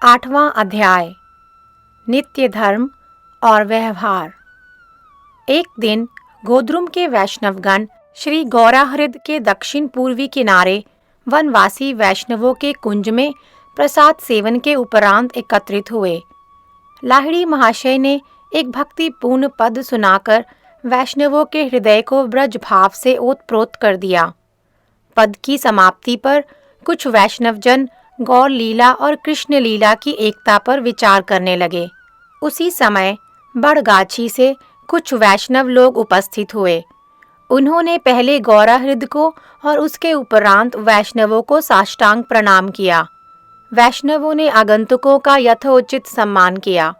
8वां अध्याय नित्य धर्म और व्यवहार। एक दिन गोद्रुम के वैष्णवगण श्री गौराहृद के दक्षिण पूर्वी किनारे वनवासी वैष्णवों के कुंज में प्रसाद सेवन के उपरांत एकत्रित हुए। लाहिड़ी महाशय ने एक भक्तिपूर्ण पद सुनाकर वैष्णवों के हृदय को ब्रज भाव से ओतप्रोत कर दिया। पद की समाप्ति पर कुछ वैष्णवजन गौर लीला और कृष्ण लीला की एकता पर विचार करने लगे। उसी समय बड़गाछी से कुछ वैष्णव लोग उपस्थित हुए। उन्होंने पहले गौराहृद को और उसके उपरांत वैष्णवों को साष्टांग प्रणाम किया। वैष्णवों ने आगंतुकों का यथोचित सम्मान किया।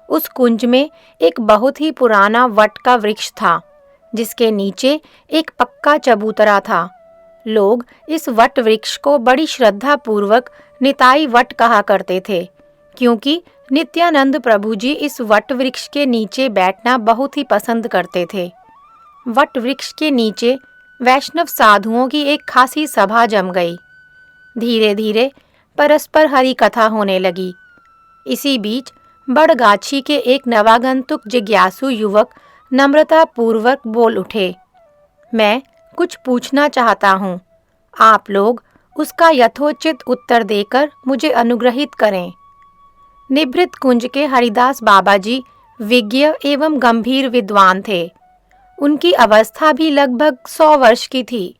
उस कुंज में एक बहुत ही पुराना वट का वृक्ष था, जिसके नीचे एक पक्का चबूतरा था। लोग इस वट वृक्ष को बड़ी श्रद्धा पूर्वक निताई वट कहा करते थे, क्योंकि नित्यानंद प्रभु जी इस वट वृक्ष के नीचे बैठना बहुत ही पसंद करते थे। वट वृक्ष के नीचे वैष्णव साधुओं की एक खासी सभा जम गई। धीरे धीरे परस्पर हरि कथा होने लगी। इसी बीच बड़गाछी के एक नवागंतुक जिज्ञासु युवक नम्रता पूर्वक बोल उठे, मैं कुछ पूछना चाहता हूँ। आप लोग उसका यथोचित उत्तर देकर मुझे अनुग्रहित करें। निभृत कुंज के हरिदास बाबा जी विज्ञ एवं गंभीर विद्वान थे। उनकी अवस्था भी लगभग 100 वर्ष की थी।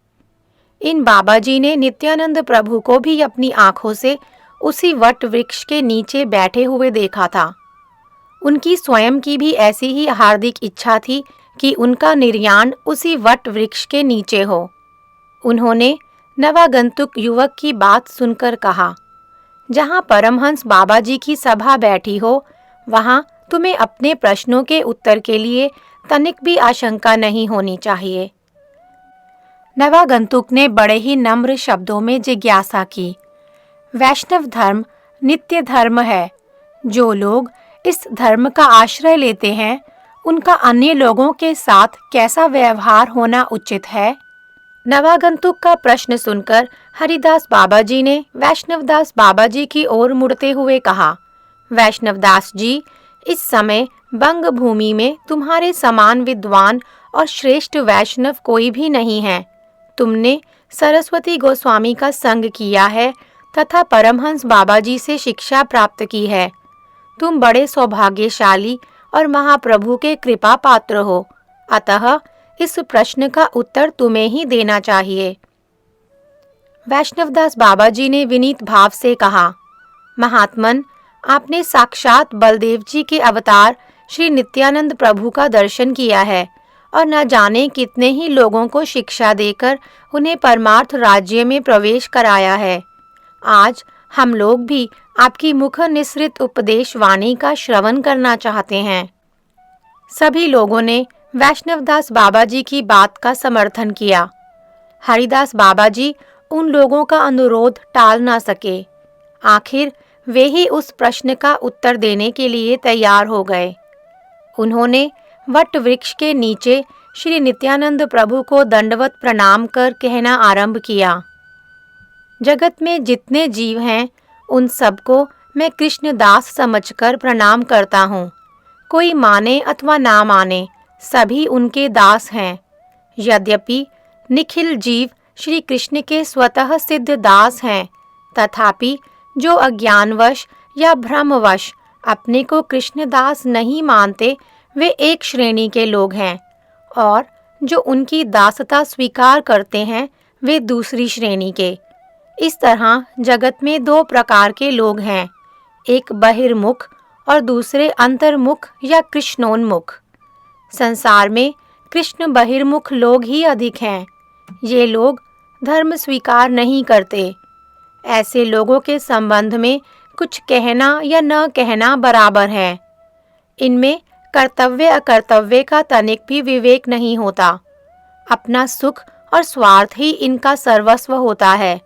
इन बाबा जी ने नित्यानंद प्रभु को भी अपनी आंखों से उसी वट वृक्ष के नीचे बैठे हुए देखा था। उनकी स्वयं की भी ऐसी ही हार्दिक इच्छा थी कि उनका निर्याण उसी वट वृक्ष के नीचे हो। उन्होंने नवागंतुक युवक की बात सुनकर कहा, जहाँ परमहंस बाबा जी की सभा बैठी हो, वहाँ तुम्हें अपने प्रश्नों के उत्तर के लिए तनिक भी आशंका नहीं होनी चाहिए। नवागंतुक ने बड़े ही नम्र शब्दों में जिज्ञासा की, वैष्णव धर्म नित्य धर्म है। जो लोग इस धर्म का आश्रय लेते हैं, उनका अन्य लोगों के साथ कैसा व्यवहार होना उचित है? नवागंतुक का प्रश्न सुनकर हरिदास बाबा जी ने वैष्णवदास बाबा जी की ओर मुड़ते हुए कहा, वैष्णवदास जी, इस समय बंग भूमि में तुम्हारे समान विद्वान और श्रेष्ठ वैष्णव कोई भी नहीं है। तुमने सरस्वती गोस्वामी का संग किया है तथा परमहंस बाबा जी से शिक्षा प्राप्त की है। तुम बड़े सौभाग्यशाली और महाप्रभु के कृपा पात्र हो, अतः इस प्रश्न का उत्तर तुम्हें ही देना चाहिए। वैष्णवदास बाबा जी ने विनीत भाव से कहा, महात्मन, आपने साक्षात बलदेव जी के अवतार श्री नित्यानंद प्रभु का दर्शन किया है और न जाने कितने ही लोगों को शिक्षा देकर उन्हें परमार्थ राज्य में प्रवेश कराया है। आज हम लोग भी आपकी मुख निसृत उपदेश वाणी का श्रवण करना चाहते हैं। सभी लोगों ने वैष्णवदास बाबा जी की बात का समर्थन किया। हरिदास बाबा जी उन लोगों का अनुरोध टाल ना सके। आखिर वे ही उस प्रश्न का उत्तर देने के लिए तैयार हो गए। उन्होंने वट वृक्ष के नीचे श्री नित्यानंद प्रभु को दंडवत प्रणाम कर कहना आरंभ किया, जगत में जितने जीव हैं, उन सबको मैं कृष्णदास समझकर प्रणाम करता हूँ। कोई माने अथवा ना माने, सभी उनके दास हैं। यद्यपि निखिल जीव श्री कृष्ण के स्वतः सिद्ध दास हैं, तथापि जो अज्ञानवश या भ्रमवश अपने को कृष्णदास नहीं मानते, वे एक श्रेणी के लोग हैं, और जो उनकी दासता स्वीकार करते हैं, वे दूसरी श्रेणी के। इस तरह जगत में 2 प्रकार के लोग हैं, एक बहिर्मुख और दूसरे अंतर्मुख या कृष्णोन्मुख। संसार में कृष्ण बहिर्मुख लोग ही अधिक हैं। ये लोग धर्म स्वीकार नहीं करते। ऐसे लोगों के संबंध में कुछ कहना या न कहना बराबर है। इनमें कर्तव्य अकर्तव्य का तनिक भी विवेक नहीं होता। अपना सुख और स्वार्थ ही इनका सर्वस्व होता है।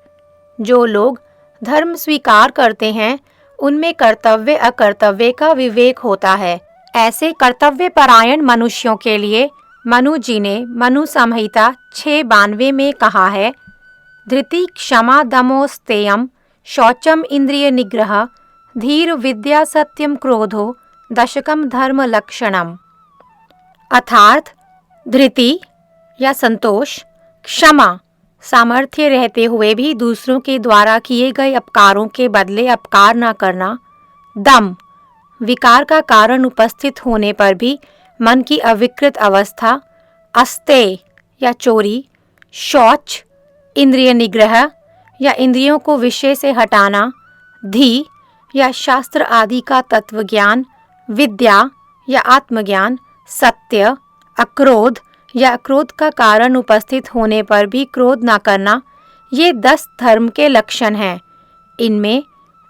जो लोग धर्म स्वीकार करते हैं, उनमें कर्तव्य अकर्तव्य का विवेक होता है। ऐसे कर्तव्य परायण मनुष्यों के लिए मनु जी ने मनु संहिता 6:92 में कहा है, धृति क्षमा दमो स्तेयम शौचम इंद्रिय निग्रह धीर विद्या सत्यम क्रोधो दशकम धर्म लक्षणम। अर्थात धृति या संतोष, क्षमा, सामर्थ्य रहते हुए भी दूसरों के द्वारा किए गए अपकारों के बदले अपकार न करना, दम, विकार का कारण उपस्थित होने पर भी मन की अविकृत अवस्था, अस्तेय या चोरी, शौच, इंद्रिय निग्रह या इंद्रियों को विषय से हटाना, धी या शास्त्र आदि का तत्व ज्ञान, विद्या या आत्मज्ञान, सत्य, अक्रोध या क्रोध का कारण उपस्थित होने पर भी क्रोध न करना, ये 10 धर्म के लक्षण हैं। इनमें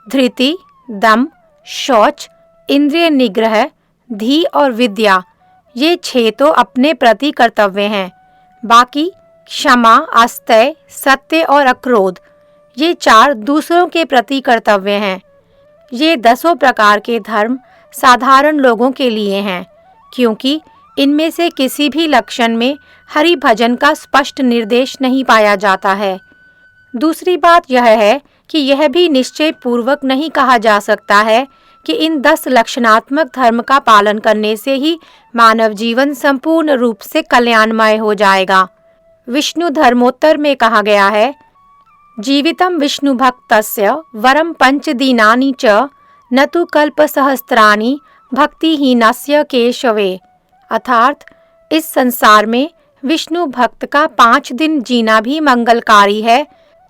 धृति, दम, शौच, इंद्रिय निग्रह, धी और विद्या, ये 6 तो अपने प्रति कर्तव्य हैं। बाकी क्षमा, आस्तेय, सत्य और अक्रोध, ये 4 दूसरों के प्रति कर्तव्य हैं। ये 10 प्रकार के धर्म साधारण लोगों के लिए हैं, क्योंकि इनमें से किसी भी लक्षण में हरि भजन का स्पष्ट निर्देश नहीं पाया जाता है। दूसरी बात यह है कि यह भी निश्चय पूर्वक नहीं कहा जा सकता है कि इन 10 लक्षणात्मक धर्म का पालन करने से ही मानव जीवन संपूर्ण रूप से कल्याणमय हो जाएगा। विष्णु धर्मोत्तर में कहा गया है, जीवितम विष्णु भक्तस्य वरम 5 दीनानि च न तु कल्प सहस्त्राणि भक्तिहीनस्य केशवे। अर्थात इस संसार में विष्णु भक्त का 5 दिन जीना भी मंगलकारी है,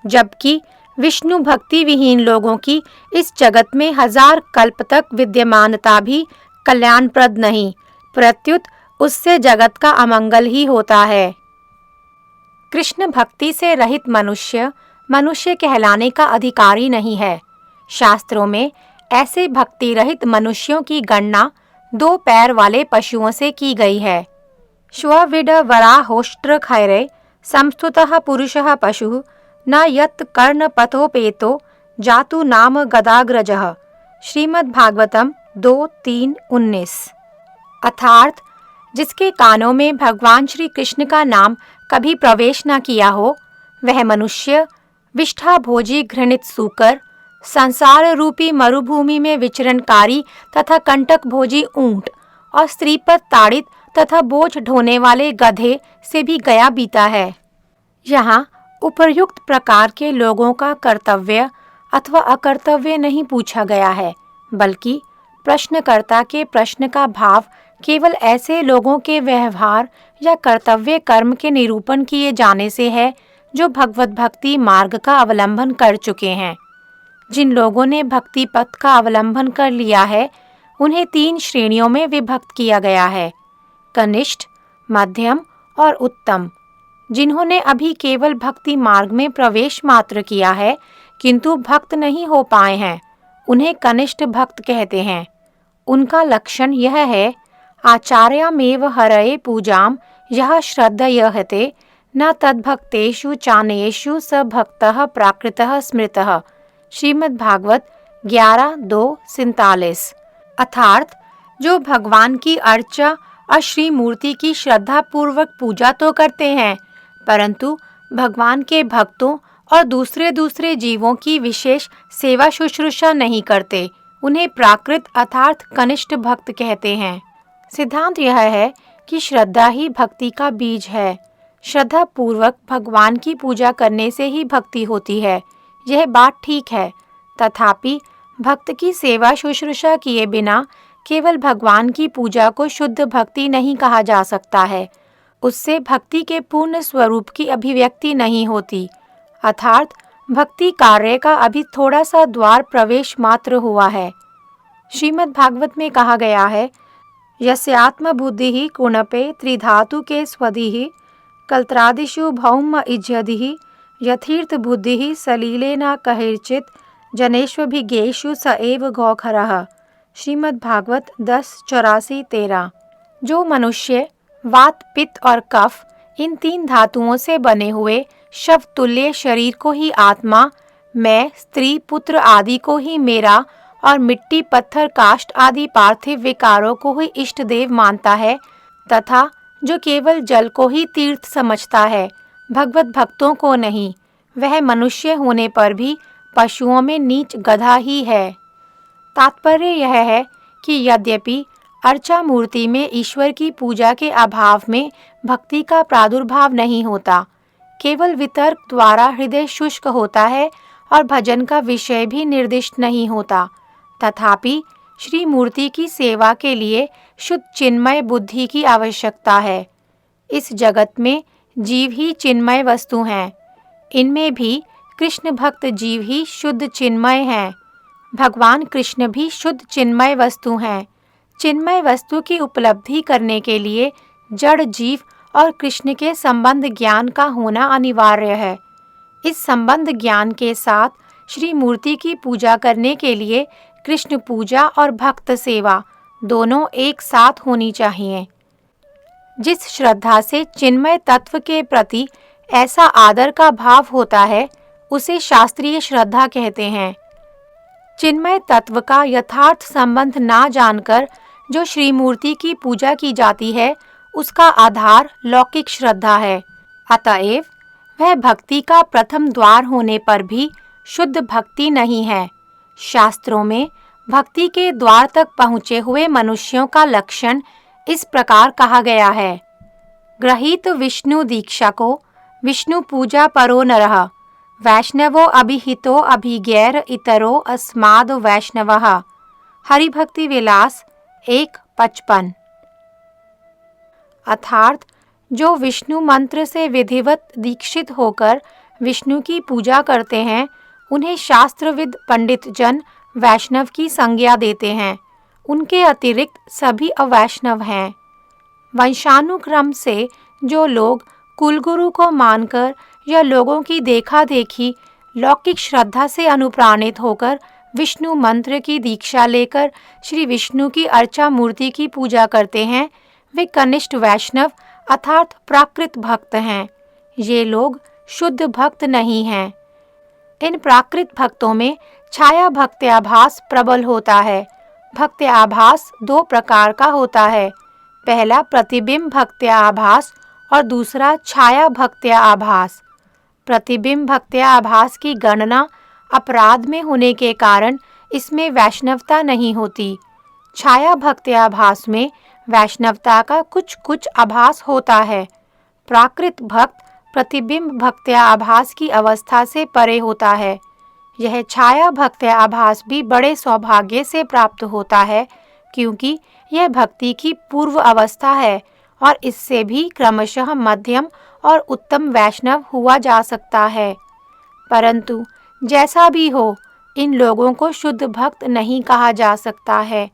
जबकि विष्णु भक्ति विहीन लोगों की इस जगत में 1000 कल्प तक विद्यमानता भी कल्याणप्रद नहीं, प्रत्युत उससे जगत का अमंगल ही होता है। कृष्ण भक्ति से रहित मनुष्य मनुष्य कहलाने का अधिकारी नहीं है। शास्त्रों में ऐसे भक्ति रहित मनुष्यों की गणना 2 पैर वाले पशुओं से की गई है। श्वविड वराहोष्ट्र खैरे संस्तुतः पुरुषः पशुः न यत् कर्ण पथोपेतो जातु नाम गदाग्रजः। श्रीमद् भागवतम 2:3-19। अर्थात जिसके कानों में भगवान श्री कृष्ण का नाम कभी प्रवेश न किया हो, वह मनुष्य विष्ठा भोजी घृणित सूकर, संसार रूपी मरुभूमि में विचरणकारी तथा कंटक भोजी ऊंट और स्त्री पर ताड़ित तथा बोझ ढोने वाले गधे से भी गया बीता है। यहाँ उपर्युक्त प्रकार के लोगों का कर्तव्य अथवा अकर्तव्य नहीं पूछा गया है, बल्कि प्रश्नकर्ता के प्रश्न का भाव केवल ऐसे लोगों के व्यवहार या कर्तव्य कर्म के निरूपण किए जाने से है जो भगवत भक्ति मार्ग का अवलंबन कर चुके हैं। जिन लोगों ने भक्ति पथ का अवलंबन कर लिया है, उन्हें 3 श्रेणियों में विभक्त किया गया है, कनिष्ठ, मध्यम और उत्तम। जिन्होंने अभी केवल भक्ति मार्ग में प्रवेश मात्र किया है किंतु भक्त नहीं हो पाए हैं, उन्हें कनिष्ठ भक्त कहते हैं। उनका लक्षण यह है, आचार्यामेव हरये पूजाम यः श्रद्धयते न तद्भक्तेषु चान्येषु स भक्तः प्राकृतः स्मृतः। श्रीमद् भागवत 11:2-47। अर्थात जो भगवान की अर्चा और श्री मूर्ति की श्रद्धा पूर्वक पूजा तो करते हैं, परंतु भगवान के भक्तों और दूसरे जीवों की विशेष सेवा शुश्रूषा नहीं करते, उन्हें प्राकृत अर्थात कनिष्ठ भक्त कहते हैं। सिद्धांत यह है कि श्रद्धा ही भक्ति का बीज है। श्रद्धा पूर्वक भगवान की पूजा करने से ही भक्ति होती है, यह बात ठीक है। तथापि भक्त की सेवा शुश्रूषा किए बिना केवल भगवान की पूजा को शुद्ध भक्ति नहीं कहा जा सकता है। उससे भक्ति के पूर्ण स्वरूप की अभिव्यक्ति नहीं होती, अर्थात भक्ति कार्य का अभी थोड़ा सा द्वार प्रवेश मात्र हुआ है। श्रीमद् भागवत में कहा गया है, यस्यात्म बुद्धि कुणपे त्रिधातु के स्वधि कल्त्रादिषु भौम इज्यधि यथीर्थ बुद्धि सलीले न कहिर्चित जनेष्वभिज्ञेषु स एव गौखरः। श्रीमद् भागवत 10:84-13। जो मनुष्य वात, पित्त और कफ इन 3 धातुओं से बने हुए शव तुल्य शरीर को ही आत्मा, मैं, स्त्री, पुत्र आदि को ही मेरा और मिट्टी, पत्थर, काष्ठ आदि पार्थिव विकारों को ही इष्ट देव मानता है, तथा जो केवल जल को ही तीर्थ समझता है, भगवत भक्तों को नहीं, वह मनुष्य होने पर भी पशुओं में नीच गधा ही है। तात्पर्य यह है कि यद्यपि अर्चा मूर्ति में ईश्वर की पूजा के अभाव में भक्ति का प्रादुर्भाव नहीं होता, केवल वितर्क द्वारा हृदय शुष्क होता है और भजन का विषय भी निर्दिष्ट नहीं होता, तथापि श्री मूर्ति की सेवा के लिए शुद्ध चिन्मय बुद्धि की आवश्यकता है। इस जगत में जीव ही चिन्मय वस्तु हैं। इनमें भी कृष्ण भक्त जीव ही शुद्ध चिन्मय हैं। भगवान कृष्ण भी शुद्ध चिन्मय वस्तु हैं। चिन्मय वस्तु की उपलब्धि करने के लिए जड़ जीव और कृष्ण के संबंध ज्ञान का होना अनिवार्य है। इस संबंध ज्ञान के साथ श्री मूर्ति की पूजा करने के लिए कृष्ण पूजा और भक्त सेवा दोनों एक साथ होनी चाहिए। जिस श्रद्धा से चिन्मय तत्व के प्रति ऐसा आदर का भाव होता है, उसे शास्त्रीय श्रद्धा कहते हैं। चिन्मय तत्व का यथार्थ संबंध ना जानकर जो श्री मूर्ति की पूजा की जाती है, उसका आधार लौकिक श्रद्धा है। अतएव वह भक्ति का प्रथम द्वार होने पर भी शुद्ध भक्ति नहीं है। शास्त्रों में भक्ति के द्वार तक पहुँचे हुए मनुष्यों का लक्षण इस प्रकार कहा गया है: ग्रहीत विष्णु दीक्षा को विष्णु पूजा परो नरः, वैष्णवो अभिहितो अभिगैर इतरो अस्माद वैष्णवः। हरिभक्ति विलास 1:55। अर्थात जो विष्णु मंत्र से विधिवत दीक्षित होकर विष्णु की पूजा करते हैं, उन्हें शास्त्रविद पंडित जन वैष्णव की संज्ञा देते हैं। उनके अतिरिक्त सभी अवैष्णव हैं। वंशानुक्रम से जो लोग कुलगुरु को मानकर या लोगों की देखा देखी लौकिक श्रद्धा से अनुप्राणित होकर विष्णु मंत्र की दीक्षा लेकर श्री विष्णु की अर्चा मूर्ति की पूजा करते हैं, वे कनिष्ठ वैष्णव अर्थात प्राकृत भक्त हैं। ये लोग शुद्ध भक्त नहीं हैं। इन प्राकृत भक्तों में छाया भक्त्याभास प्रबल होता है। भक्त्याभास दो प्रकार का होता है, पहला प्रतिबिंब भक्त्याभास और दूसरा छाया भक्त्याभास। प्रतिबिंब भक्त्याभास की गणना अपराध में होने के कारण इसमें वैष्णवता नहीं होती। छाया भक्त्याभास में वैष्णवता का कुछ कुछ आभास होता है। प्राकृत भक्त प्रतिबिंब भक्त्याभास की अवस्था से परे होता है। यह छाया भक्त्याभास भी बड़े सौभाग्य से प्राप्त होता है, क्योंकि यह भक्ति की पूर्व अवस्था है और इससे भी क्रमशः मध्यम और उत्तम वैष्णव हुआ जा सकता है। परंतु जैसा भी हो, इन लोगों को शुद्ध भक्त नहीं कहा जा सकता है।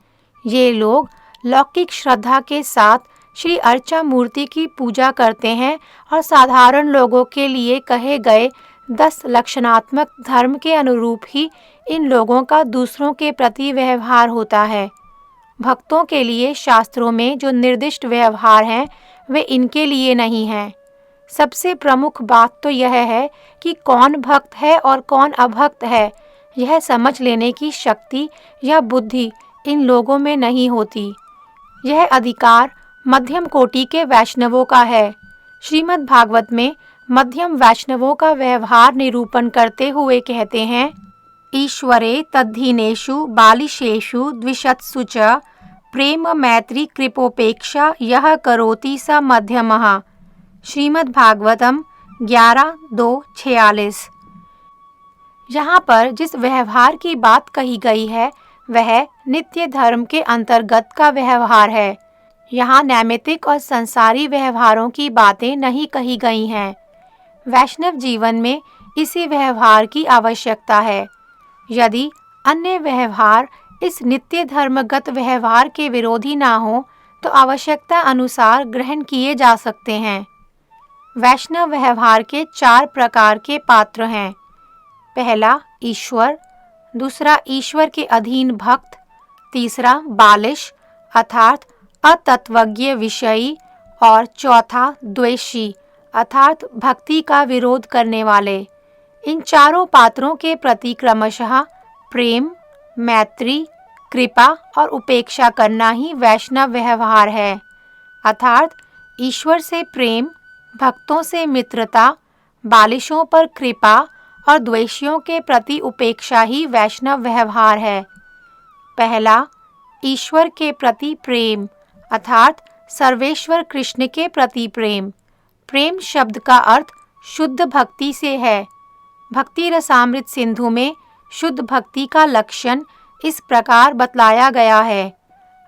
ये लोग लौकिक श्रद्धा के साथ श्री अर्चा मूर्ति की पूजा करते हैं और साधारण लोगों के लिए कहे गए 10 लक्षणात्मक धर्म के अनुरूप ही इन लोगों का दूसरों के प्रति व्यवहार होता है। भक्तों के लिए शास्त्रों में जो निर्दिष्ट व्यवहार हैं, वे इनके लिए नहीं हैं। सबसे प्रमुख बात तो यह है कि कौन भक्त है और कौन अभक्त है, यह समझ लेने की शक्ति या बुद्धि इन लोगों में नहीं होती। यह अधिकार मध्यम कोटि के वैष्णवों का है। श्रीमद् भागवत में मध्यम वैष्णवों का व्यवहार निरूपण करते हुए कहते हैं: ईश्वरे तद्धीनेषु बालिशेषु द्विषत्सु च प्रेम मैत्री कृपोपेक्षा यह करोति स मध्यमः। श्रीमद् भागवतम 11:2-46। यहाँ पर जिस व्यवहार की बात कही गई है, वह नित्य धर्म के अंतर्गत का व्यवहार है। यहाँ नैमित्तिक और संसारी व्यवहारों की बातें नहीं कही गई हैं। वैष्णव जीवन में इसी व्यवहार की आवश्यकता है। यदि अन्य व्यवहार इस नित्य धर्मगत व्यवहार के विरोधी ना हो, तो आवश्यकता अनुसार ग्रहण किए जा सकते हैं। वैष्णव व्यवहार के 4 प्रकार के पात्र हैं। पहला ईश्वर, दूसरा ईश्वर के अधीन भक्त, तीसरा बालिश अर्थात अतत्वज्ञ विषयी और चौथा द्वेषी अर्थात भक्ति का विरोध करने वाले। इन चारों पात्रों के प्रति क्रमशः प्रेम, मैत्री, कृपा और उपेक्षा करना ही वैष्णव व्यवहार है। अर्थात ईश्वर से प्रेम, भक्तों से मित्रता, बालिशों पर कृपा और द्वेषियों के प्रति उपेक्षा ही वैष्णव व्यवहार है। पहला, ईश्वर के प्रति प्रेम अर्थात सर्वेश्वर कृष्ण के प्रति प्रेम। प्रेम शब्द का अर्थ शुद्ध भक्ति से है। भक्ति रसामृत सिंधु में शुद्ध भक्ति का लक्षण इस प्रकार बतलाया गया है।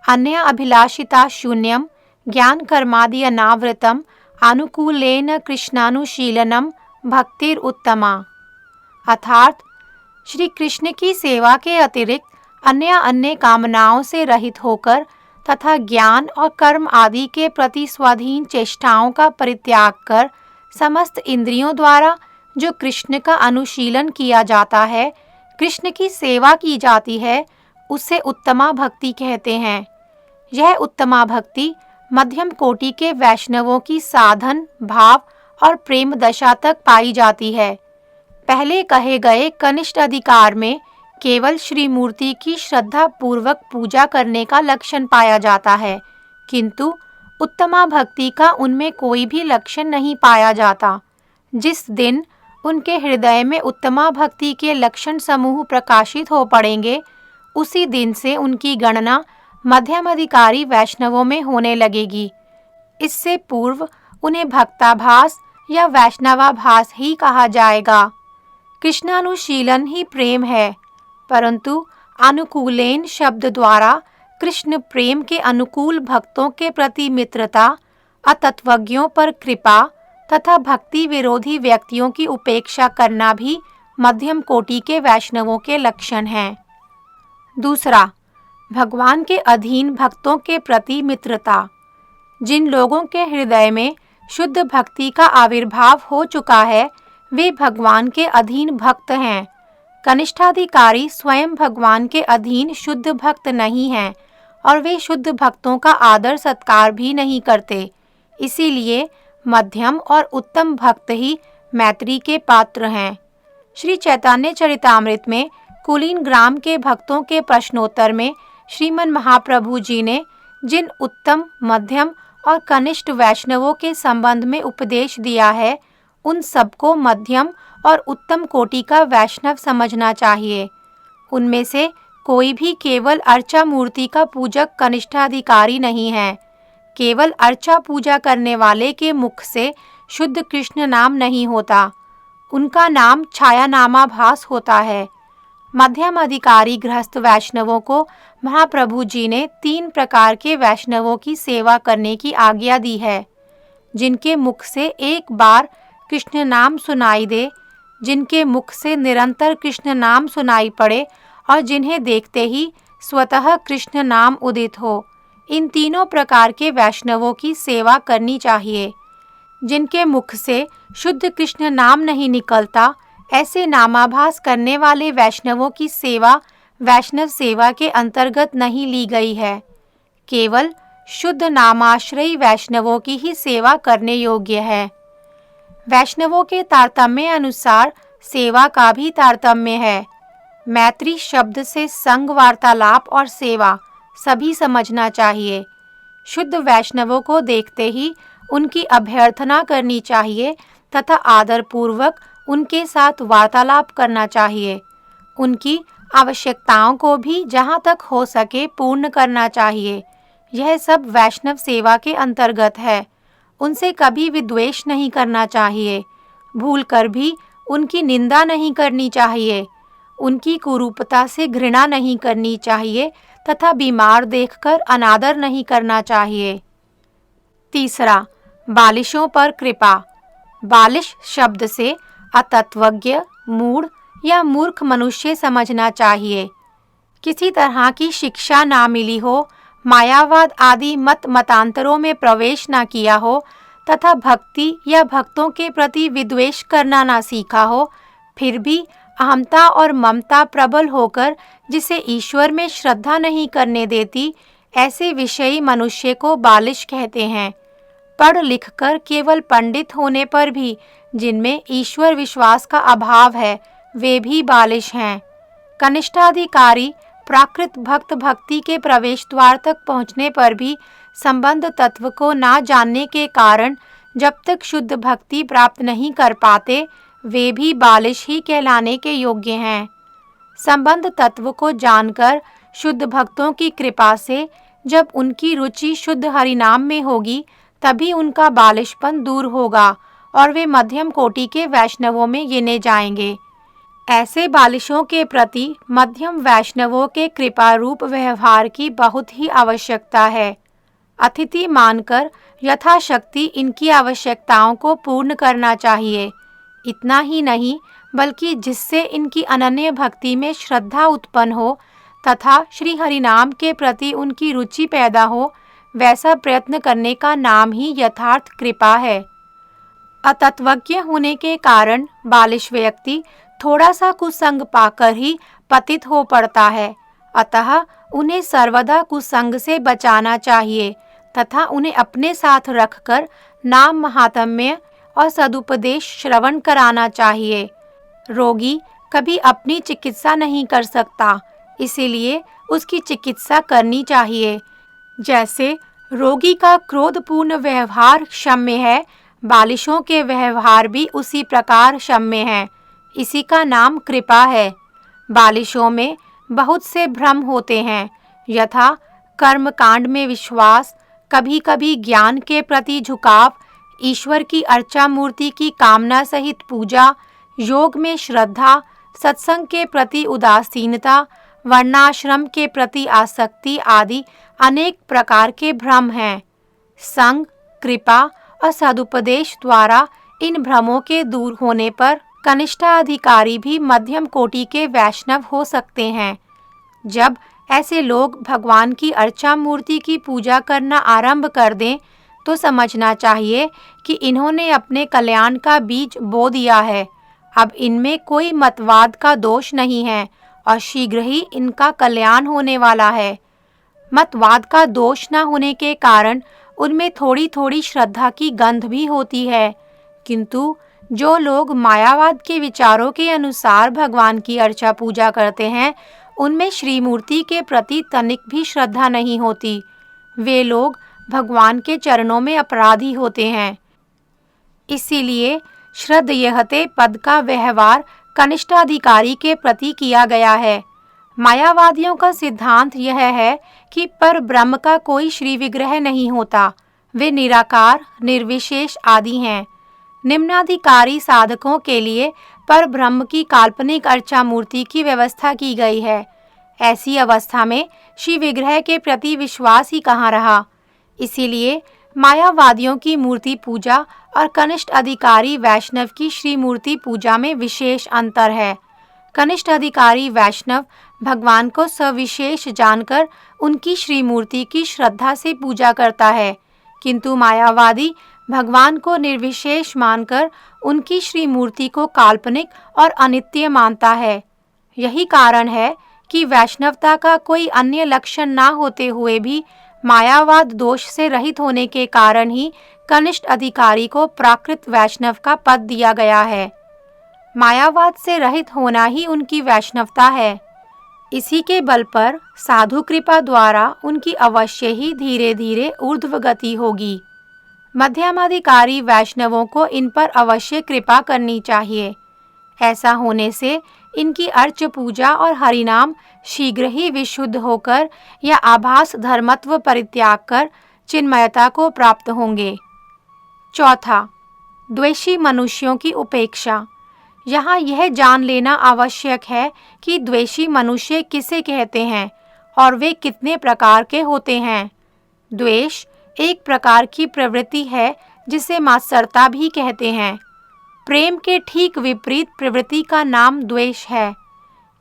अन्य अभिलाषिता शून्यम ज्ञान कर्मादि अनावृतम अनुकूलेन कृष्णानुशीलनम भक्तिर उत्तमा। अर्थात श्री कृष्ण की सेवा के अतिरिक्त अन्य कामनाओं से रहित होकर तथा ज्ञान और कर्म आदि के प्रति स्वाधीन चेष्टाओं का परित्याग कर समस्त इंद्रियों द्वारा जो कृष्ण का अनुशीलन किया जाता है, कृष्ण की सेवा की जाती है, उसे उत्तमा भक्ति कहते हैं। यह उत्तमा भक्ति मध्यम कोटि के वैष्णवों की साधन, भाव और प्रेम दशा तक पाई जाती है। पहले कहे गए कनिष्ठ अधिकार में केवल श्री मूर्ति की श्रद्धा पूर्वक पूजा करने का लक्षण पाया जाता है, किंतु उत्तमा भक्ति का उनमें कोई भी लक्षण नहीं पाया जाता। जिस दिन उनके हृदय में उत्तमा भक्ति के लक्षण समूह प्रकाशित हो पड़ेंगे, उसी दिन से उनकी गणना मध्यम अधिकारी वैष्णवों में होने लगेगी। इससे पूर्व उन्हें भक्ताभास या वैष्णवाभास ही कहा जाएगा। कृष्णानुशीलन ही प्रेम है, परंतु अनुकूलेन शब्द द्वारा कृष्ण प्रेम के अनुकूल भक्तों के प्रति मित्रता, अतत्वज्ञों पर कृपा तथा भक्ति विरोधी व्यक्तियों की उपेक्षा करना भी मध्यम कोटि के वैष्णवों के लक्षण हैं। दूसरा, भगवान के अधीन भक्तों के प्रति मित्रता। जिन लोगों के हृदय में शुद्ध भक्ति का आविर्भाव हो चुका है, वे भगवान के अधीन भक्त हैं। कनिष्ठाधिकारी स्वयं भगवान के अधीन शुद्ध भक्त नहीं हैं और वे शुद्ध भक्तों का आदर सत्कार भी नहीं करते। इसीलिए मध्यम और उत्तम भक्त ही मैत्री के पात्र हैं। श्री चैतन्य चरितामृत में कुलीन ग्राम के भक्तों के प्रश्नोत्तर में श्रीमन महाप्रभु जी ने जिन उत्तम, मध्यम और कनिष्ठ वैष्णवों के संबंध में उपदेश दिया है, उन सबको मध्यम और उत्तम कोटि का वैष्णव समझना चाहिए। उनमें से कोई भी केवल अर्चा मूर्ति का पूजक कनिष्ठाधिकारी नहीं है। केवल अर्चा पूजा करने वाले के मुख से शुद्ध कृष्ण नाम नहीं होता, उनका नाम छायानामाभास होता है। मध्यम अधिकारी गृहस्थ वैष्णवों को महाप्रभु जी ने 3 प्रकार के वैष्णवों की सेवा करने की आज्ञा दी है। जिनके मुख से एक बार कृष्ण नाम सुनाई दे, जिनके मुख से निरंतर कृष्ण नाम सुनाई पड़े और जिन्हें देखते ही स्वतः कृष्ण नाम उदित हो, इन तीनों प्रकार के वैष्णवों की सेवा करनी चाहिए। जिनके मुख से शुद्ध कृष्ण नाम नहीं निकलता, ऐसे नामाभास करने वाले वैष्णवों की सेवा वैष्णव सेवा के अंतर्गत नहीं ली गई है। केवल शुद्ध नामाश्रयी वैष्णवों की ही सेवा करने योग्य है। वैष्णवों के तारतम्य अनुसार सेवा का भी तारतम्य है। मैत्री शब्द से संग, वार्तालाप और सेवा सभी समझना चाहिए। शुद्ध वैष्णवों को देखते ही उनकी अभ्यर्थना करनी चाहिए तथा आदर पूर्वक उनके साथ वार्तालाप करना चाहिए। उनकी आवश्यकताओं को भी जहाँ तक हो सके पूर्ण करना चाहिए। यह सब वैष्णव सेवा के अंतर्गत है। उनसे कभी विद्वेष नहीं करना चाहिए। भूल कर भी उनकी निंदा नहीं करनी चाहिए। उनकी कुरूपता से घृणा नहीं करनी चाहिए तथा बीमार देखकर अनादर नहीं करना चाहिए। तीसरा, बालिशों पर कृपा। बालिश शब्द से अतत्वज्ञ, मूढ़ या मूर्ख मनुष्य समझना चाहिए। किसी तरह की शिक्षा ना मिली हो, मायावाद आदि मतांतरों में प्रवेश ना किया हो तथा भक्ति या भक्तों के प्रति विद्वेष करना ना सीखा हो, फिर भी अहमता और ममता प्रबल होकर जिसे ईश्वर में श्रद्धा नहीं करने देती, ऐसे विषयी मनुष्य को बालिश कहते हैं। पढ़ लिख कर केवल पंडित होने पर भी जिनमें ईश्वर विश्वास का अभाव है, वे भी बालिश हैं। कनिष्ठाधिकारी प्राकृत भक्त भक्ति के प्रवेश द्वार तक पहुँचने पर भी संबंध तत्व को ना जानने के कारण जब तक शुद्ध भक्ति प्राप्त नहीं कर पाते, वे भी बालिश ही कहलाने के योग्य हैं। संबंध तत्व को जानकर शुद्ध भक्तों की कृपा से जब उनकी रुचि शुद्ध हरिनाम में होगी, तभी उनका बालिशपन दूर होगा और वे मध्यम कोटि के वैष्णवों में गिने जाएंगे। ऐसे बालिशों के प्रति मध्यम वैष्णवों के कृपा रूप व्यवहार की बहुत ही आवश्यकता है। अतिथि मानकर यथाशक्ति इनकी आवश्यकताओं को पूर्ण करना चाहिए। इतना ही नहीं, बल्कि जिससे इनकी अनन्य भक्ति में श्रद्धा उत्पन्न हो तथा श्री हरिनाम के प्रति उनकी रुचि पैदा हो, वैसा प्रयत्न करने का नाम ही यथार्थ कृपा है। अतत्वज्ञ होने के कारण बालिश व्यक्ति थोड़ा सा कुसंग पाकर ही पतित हो पड़ता है। अतः उन्हें सर्वदा कुसंग से बचाना चाहिए तथा उन्हें अपने साथ रखकर नाम महात्म्य और सदुपदेश श्रवण कराना चाहिए। रोगी कभी अपनी चिकित्सा नहीं कर सकता, इसीलिए उसकी चिकित्सा करनी चाहिए। जैसे रोगी का क्रोधपूर्ण व्यवहार क्षम्य है, बालिशों के व्यवहार भी उसी प्रकार क्षम्य हैं। इसी का नाम कृपा है। बालिशों में बहुत से भ्रम होते हैं, यथा कर्म कांड में विश्वास, कभी कभी ज्ञान के प्रति झुकाव, ईश्वर की अर्चा मूर्ति की कामना सहित पूजा, योग में श्रद्धा, सत्संग के प्रति उदासीनता, वर्णाश्रम के प्रति आसक्ति आदि अनेक प्रकार के भ्रम हैं। संग, कृपा और सदुपदेश द्वारा इन भ्रमों के दूर होने पर कनिष्ठाधिकारी भी मध्यम कोटि के वैष्णव हो सकते हैं। जब ऐसे लोग भगवान की अर्चा मूर्ति की पूजा करना आरंभ कर दें, तो समझना चाहिए कि इन्होंने अपने कल्याण का बीज बो दिया है। अब इनमें कोई मतवाद का दोष नहीं है और शीघ्र ही इनका कल्याण होने वाला है। मतवाद का दोष न होने के कारण उनमें थोड़ी थोड़ी श्रद्धा की गंध भी होती है, किंतु जो लोग मायावाद के विचारों के अनुसार भगवान की अर्चा पूजा करते हैं, उनमें श्री मूर्ति के प्रति तनिक भी श्रद्धा नहीं होती। वे लोग भगवान के चरणों में अपराधी होते हैं। इसीलिए श्रद्धेयते पद का व्यवहार कनिष्ठाधिकारी के प्रति किया गया है। मायावादियों का सिद्धांत यह है कि पर ब्रह्म का कोई श्री विग्रह नहीं होता, वे निराकार, निर्विशेष आदि हैं। निम्नाधिकारी साधकों के लिए पर ब्रह्म की काल्पनिक अर्चा मूर्ति की व्यवस्था की गई है। ऐसी अवस्था में श्री विग्रह के प्रति विश्वास ही कहाँ रहा। इसीलिए मायावादियों की मूर्ति पूजा और कनिष्ठ अधिकारी वैष्णव की श्री मूर्ति पूजा में विशेष अंतर है। कनिष्ठ अधिकारी वैष्णव भगवान को सविशेष जानकर उनकी श्री मूर्ति की श्रद्धा से पूजा करता है, किंतु मायावादी भगवान को निर्विशेष मानकर उनकी श्री मूर्ति को काल्पनिक और अनित्य मानता है। यही कारण है कि वैष्णवता का कोई अन्य लक्षण ना होते हुए भी मायावाद दोष से रहित होने के कारण ही कनिष्ठ अधिकारी को प्राकृत वैष्णव का पद दिया गया है। मायावाद से रहित होना ही उनकी वैष्णवता है। इसी के बल पर साधु कृपा द्वारा उनकी अवश्य ही धीरे धीरे ऊर्ध्व गति होगी। मध्यमाधिकारी वैष्णवों को इन पर अवश्य कृपा करनी चाहिए। ऐसा होने से इनकी अर्च पूजा और हरिनाम शीघ्र ही विशुद्ध होकर या आभास धर्मत्व परित्याग कर चिन्मयता को प्राप्त होंगे। चौथा, द्वेषी मनुष्यों की उपेक्षा। यहाँ यह जान लेना आवश्यक है कि द्वेषी मनुष्य किसे कहते हैं और वे कितने प्रकार के होते हैं। द्वेष एक प्रकार की प्रवृत्ति है जिसे मात्सरता भी कहते हैं। प्रेम के ठीक विपरीत प्रवृत्ति का नाम द्वेष है।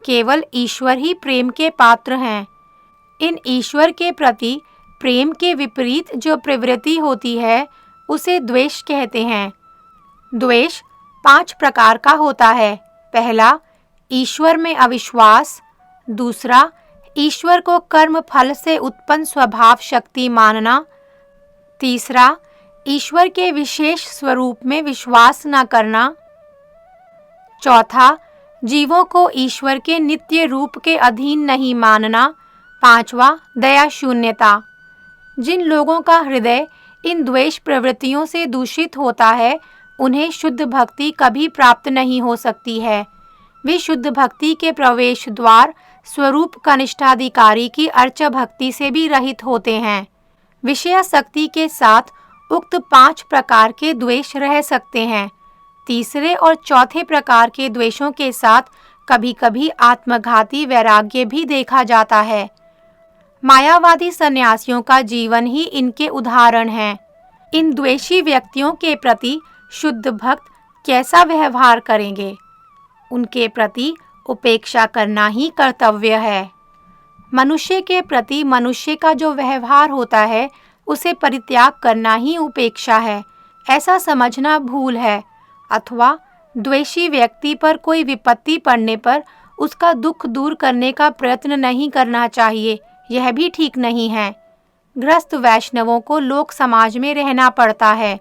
केवल ईश्वर ही प्रेम के पात्र हैं। इन ईश्वर के प्रति प्रेम के विपरीत जो प्रवृत्ति होती है उसे द्वेष कहते हैं। द्वेष 5 प्रकार का होता है। पहला, ईश्वर में अविश्वास। दूसरा, ईश्वर को कर्म फल से उत्पन्न स्वभाव शक्ति मानना। तीसरा, ईश्वर के विशेष स्वरूप में विश्वास न करना। चौथा, जीवों को ईश्वर के नित्य रूप के अधीन नहीं मानना। पांचवा, दया शून्यता। जिन लोगों का हृदय इन द्वेष प्रवृत्तियों से दूषित होता है, उन्हें शुद्ध भक्ति कभी प्राप्त नहीं हो सकती है। वे शुद्ध भक्ति के प्रवेश द्वार स्वरूप कनिष्ठाधिकारी की अर्चा भक्ति से भी रहित होते हैं। विषयासक्ति के साथ उक्त 5 प्रकार के द्वेष रह सकते हैं। तीसरे और चौथे प्रकार के द्वेषों के साथ कभी-कभी आत्मघाती वैराग्य भी देखा जाता है। मायावादी सन्यासियों का जीवन ही इनके उदाहरण है। इन द्वेषी व्यक्तियों के प्रति शुद्ध भक्त कैसा व्यवहार करेंगे? उनके प्रति उपेक्षा करना ही कर्तव्य है। मनुष्य के प्रति मनुष्य का जो व्यवहार होता है उसे परित्याग करना ही उपेक्षा है, ऐसा समझना भूल है। अथवा द्वेषी व्यक्ति पर कोई विपत्ति पड़ने पर उसका दुख दूर करने का प्रयत्न नहीं करना चाहिए, यह भी ठीक नहीं है। गृहस्थ वैष्णवों को लोक समाज में रहना पड़ता है।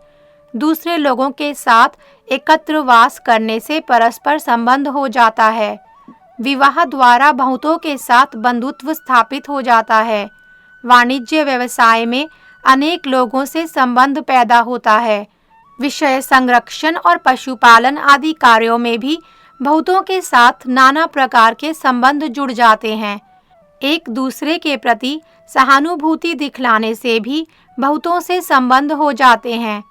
दूसरे लोगों के साथ एकत्र वास करने से परस्पर संबंध हो जाता है। विवाह द्वारा बहुतों के साथ बंधुत्व स्थापित हो जाता है। वाणिज्य व्यवसाय में अनेक लोगों से संबंध पैदा होता है। विषय संरक्षण और पशुपालन आदि कार्यों में भी बहुतों के साथ नाना प्रकार के संबंध जुड़ जाते हैं। एक दूसरे के प्रति सहानुभूति दिखलाने से भी बहुतों से संबंध हो जाते हैं।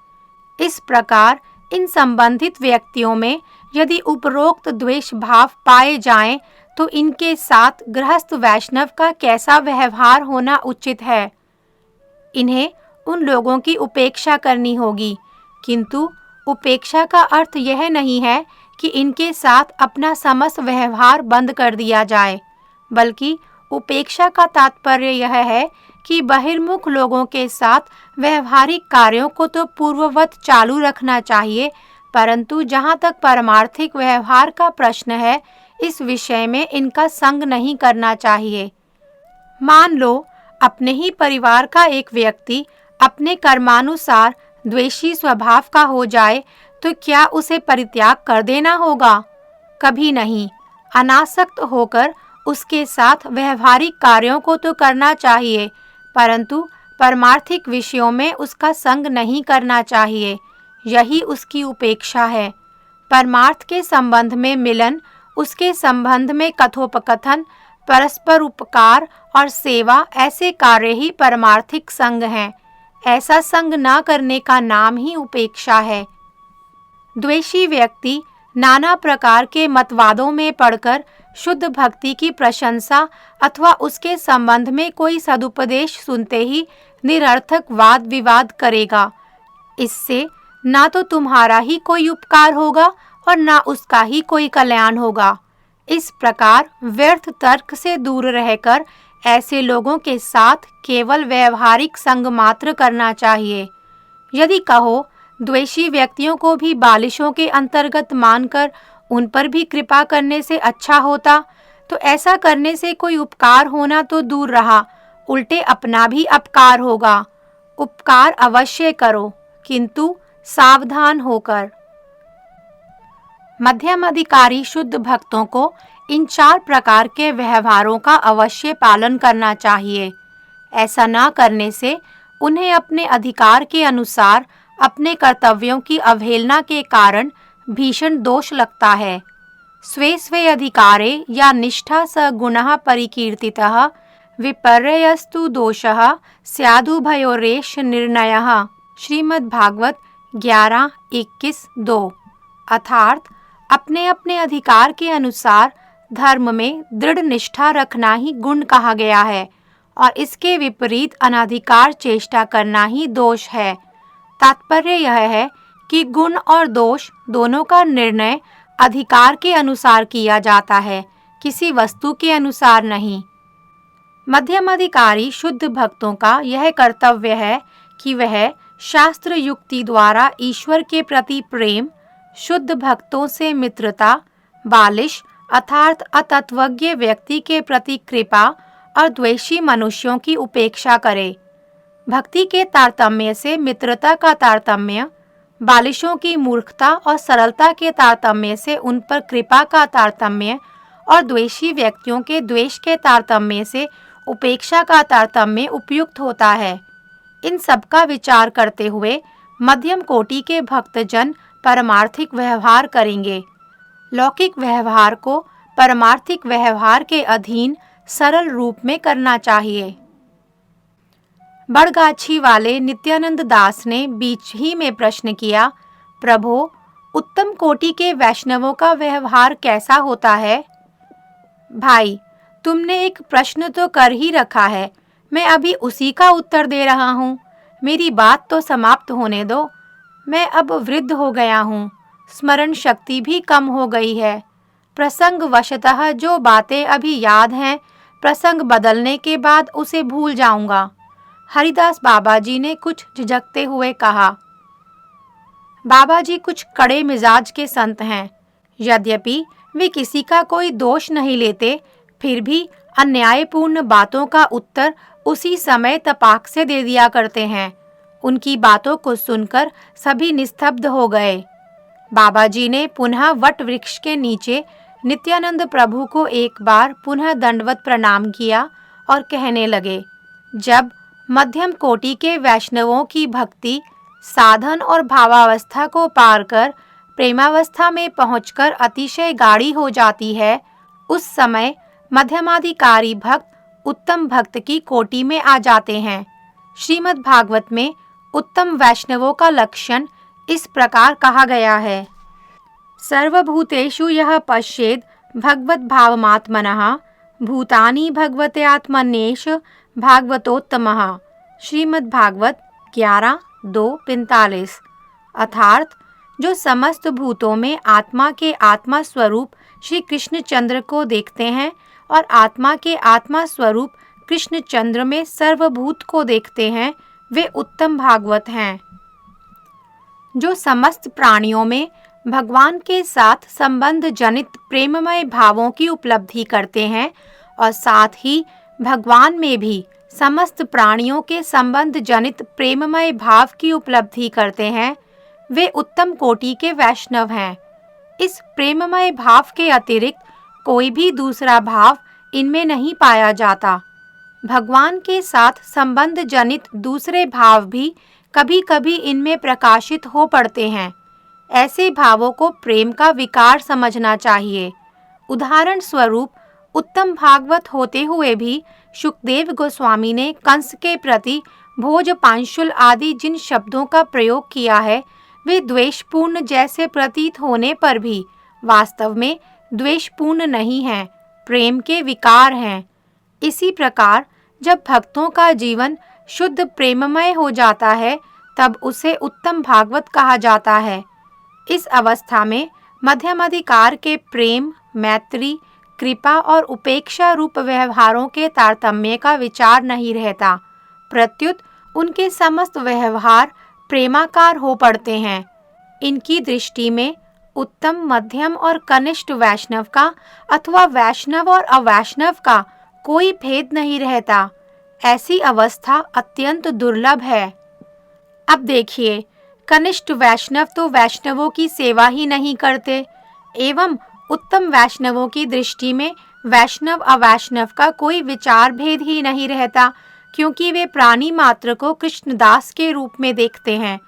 इस प्रकार इन संबंधित व्यक्तियों में यदि उपरोक्त द्वेष भाव पाए जाएं, तो इनके साथ गृहस्थ वैष्णव का कैसा व्यवहार होना उचित है? इन्हें उन लोगों की उपेक्षा करनी होगी, किंतु उपेक्षा का अर्थ यह नहीं है कि इनके साथ अपना समस्त व्यवहार बंद कर दिया जाए, बल्कि उपेक्षा का तात्पर्य यह है कि बहिर्मुख लोगों के साथ व्यवहारिक कार्यों को तो पूर्ववत चालू रखना चाहिए, परंतु जहाँ तक पारमार्थिक व्यवहार का प्रश्न है, इस विषय में इनका संग नहीं करना चाहिए। मान लो अपने ही परिवार का एक व्यक्ति अपने कर्मानुसार द्वेषी स्वभाव का हो जाए, तो क्या उसे परित्याग कर देना होगा? कभी नहीं। अनासक्त होकर उसके साथ व्यवहारिक कार्यों को तो करना चाहिए, परंतु परमार्थिक विषयों में उसका संग नहीं करना चाहिए। यही उसकी उपेक्षा है। परमार्थ के संबंध में मिलन, उसके संबंध में कथोपकथन, परस्पर उपकार और सेवा ऐसे कार्य ही परमार्थिक संग हैं। ऐसा संग न करने का नाम ही उपेक्षा है। द्वेषी व्यक्ति नाना प्रकार के मतवादों में पड़कर शुद्ध भक्ति की प्रशंसा अथवा उसके संबंध में कोई सदुपदेश सुनते ही निरर्थक वाद विवाद करेगा। इससे ना तो तुम्हारा ही कोई उपकार होगा और ना उसका ही कोई कल्याण होगा। इस प्रकार व्यर्थ तर्क से दूर रहकर ऐसे लोगों के साथ केवल व्यवहारिक संग मात्र करना चाहिए। यदि कहो द्वेषी व्यक्तियों को भी बालिशों के अंतर्गत मानकर उन पर भी कृपा करने से अच्छा होता, तो ऐसा करने से कोई उपकार होना तो दूर रहा, उल्टे अपना भी अपकार होगा। उपकार अवश्य करो, किंतु सावधान होकर। मध्यम अधिकारी शुद्ध भक्तों को इन 4 प्रकार के व्यवहारों का अवश्य पालन करना चाहिए। ऐसा न करने से उन्हें अपने अधिकार के अनुसार अपने कर्तव्यों की अवहेलना के कारण भीषण दोष लगता है। स्वे स्वे अधिकारे या निष्ठा स गुणः परिकीर्तितः विपर्ययस्तु दोषः स्यादुभयोरेष निर्णयः। श्रीमद् भागवत 11:21-2। अर्थात अपने अपने अधिकार के अनुसार धर्म में दृढ़ निष्ठा रखना ही गुण कहा गया है और इसके विपरीत अनाधिकार चेष्टा करना ही दोष है। तात्पर्य यह है कि गुण और दोष दोनों का निर्णय अधिकार के अनुसार किया जाता है, किसी वस्तु के अनुसार नहीं। मध्यम अधिकारी शुद्ध भक्तों का यह कर्तव्य है कि वह शास्त्र युक्ति द्वारा ईश्वर के प्रति प्रेम, शुद्ध भक्तों से मित्रता, बालिश अर्थात अतत्वज्ञ व्यक्ति के प्रति कृपा और द्वेषी मनुष्यों की उपेक्षा करे। भक्ति के तारतम्य से मित्रता का तारतम्य, बालिशों की मूर्खता और सरलता के तारतम्य से उन पर कृपा का तारतम्य और द्वेषी व्यक्तियों के द्वेष के तारतम्य से उपेक्षा का तारतम्य उपयुक्त होता है। इन सब का विचार करते हुए मध्यम कोटि के भक्तजन परमार्थिक व्यवहार करेंगे। लौकिक व्यवहार को परमार्थिक व्यवहार के अधीन सरल रूप में करना चाहिए। बड़गाछी वाले नित्यानंद दास ने बीच ही में प्रश्न किया, प्रभो, उत्तम कोटि के वैष्णवों का व्यवहार कैसा होता है? भाई, तुमने एक प्रश्न तो कर ही रखा है, मैं अभी उसी का उत्तर दे रहा हूँ। मेरी बात तो समाप्त होने दो। मैं अब वृद्ध हो गया हूँ, स्मरण शक्ति भी कम हो गई है। प्रसंग वशतः जो बातें अभी याद हैं, प्रसंग बदलने के बाद उसे भूल जाऊंगा। हरिदास बाबा जी ने कुछ झिझकते हुए कहा। बाबा जी कुछ कड़े मिजाज के संत हैं। यद्यपि वे किसी का कोई दोष नहीं लेते, फिर भी अन्यायपूर्ण बातों का उत्तर उसी समय तपाक से दे दिया करते हैं। उनकी बातों को सुनकर सभी निस्तब्ध हो गए। बाबा जी ने पुनः वट वृक्ष के नीचे नित्यानंद प्रभु को एक बार पुनः दंडवत प्रणाम किया और कहने लगे, जब मध्यम कोटि के वैष्णवों की भक्ति साधन और भावावस्था को पार कर प्रेमावस्था में पहुंचकर अतिशय गाढ़ी हो जाती है, उस समय मध्यमाधिकारी भक्त उत्तम भक्त की कोटि में आ जाते हैं। श्रीमद् भागवत में उत्तम वैष्णवों का लक्षण इस प्रकार कहा गया है, सर्वभूतेषु यः पश्येद भगवत भावमात्मनः भूतानि भगवते आत्मन्येष भागवतोत्तमः। श्रीमद् भागवत 11:2-45। अर्थात जो समस्त भूतों में आत्मा के आत्मा स्वरूप श्री कृष्णचंद्र को देखते हैं और आत्मा के आत्मा स्वरूप कृष्णचंद्र में सर्वभूत को देखते हैं, वे उत्तम भागवत हैं। जो समस्त प्राणियों में भगवान के साथ संबंध जनित प्रेममय भावों की उपलब्धि करते हैं और साथ ही भगवान में भी समस्त प्राणियों के संबंध जनित प्रेममय भाव की उपलब्धि करते हैं, वे उत्तम कोटि के वैष्णव हैं। इस प्रेममय भाव के अतिरिक्त कोई भी दूसरा भाव इनमें नहीं पाया जाता। भगवान के साथ संबंध जनित दूसरे भाव भी कभी-कभी इनमें प्रकाशित हो पड़ते हैं। ऐसे भावों को प्रेम का विकार समझना चाहिए। उदाहरण स्वरूप, उत्तम भागवत होते हुए भी शुकदेव गोस्वामी ने कंस के प्रति भोज पांशुल आदि जिन शब्दों का प्रयोग किया है, वे द्वेषपूर्ण जैसे प्रतीत होने पर भी वास्तव में द्वेषपूर्ण नहीं हैं, प्रेम के विकार हैं। इसी प्रकार जब भक्तों का जीवन शुद्ध प्रेममय हो जाता है, तब उसे उत्तम भागवत कहा जाता है। इस अवस्था में मध्यम अधिकार के प्रेम, मैत्री, कृपा और उपेक्षा रूप व्यवहारों के तारतम्य का विचार नहीं रहता, प्रत्युत उनके समस्त व्यवहार प्रेमाकार हो पड़ते हैं। इनकी दृष्टि में उत्तम, मध्यम और कनिष्ठ वैष्णव का अथवा वैष्णव और अवैष्णव का कोई भेद नहीं रहता। ऐसी अवस्था अत्यंत दुर्लभ है। अब देखिए, कनिष्ठ वैष्णव तो वैष्णवों की सेवा ही नहीं करते, एवं उत्तम वैष्णवों की दृष्टि में वैष्णव अवैष्णव का कोई विचार भेद ही नहीं रहता, क्योंकि वे प्राणी मात्र को कृष्णदास के रूप में देखते हैं।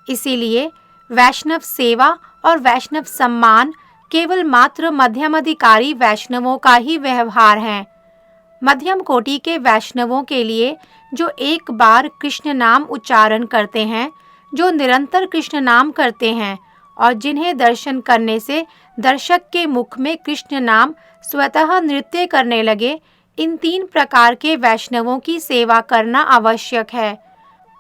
इसीलिए वैष्णव सेवा और वैष्णव सम्मान केवल मात्र मध्यम अधिकारी वैष्णवों का ही व्यवहार है। मध्यम कोटि के वैष्णवों के लिए जो एक बार कृष्ण नाम उच्चारण करते हैं, जो निरंतर कृष्ण नाम करते हैं और जिन्हें दर्शन करने से दर्शक के मुख में कृष्ण नाम स्वतः नृत्य करने लगे, इन 3 प्रकार के वैष्णवों की सेवा करना आवश्यक है।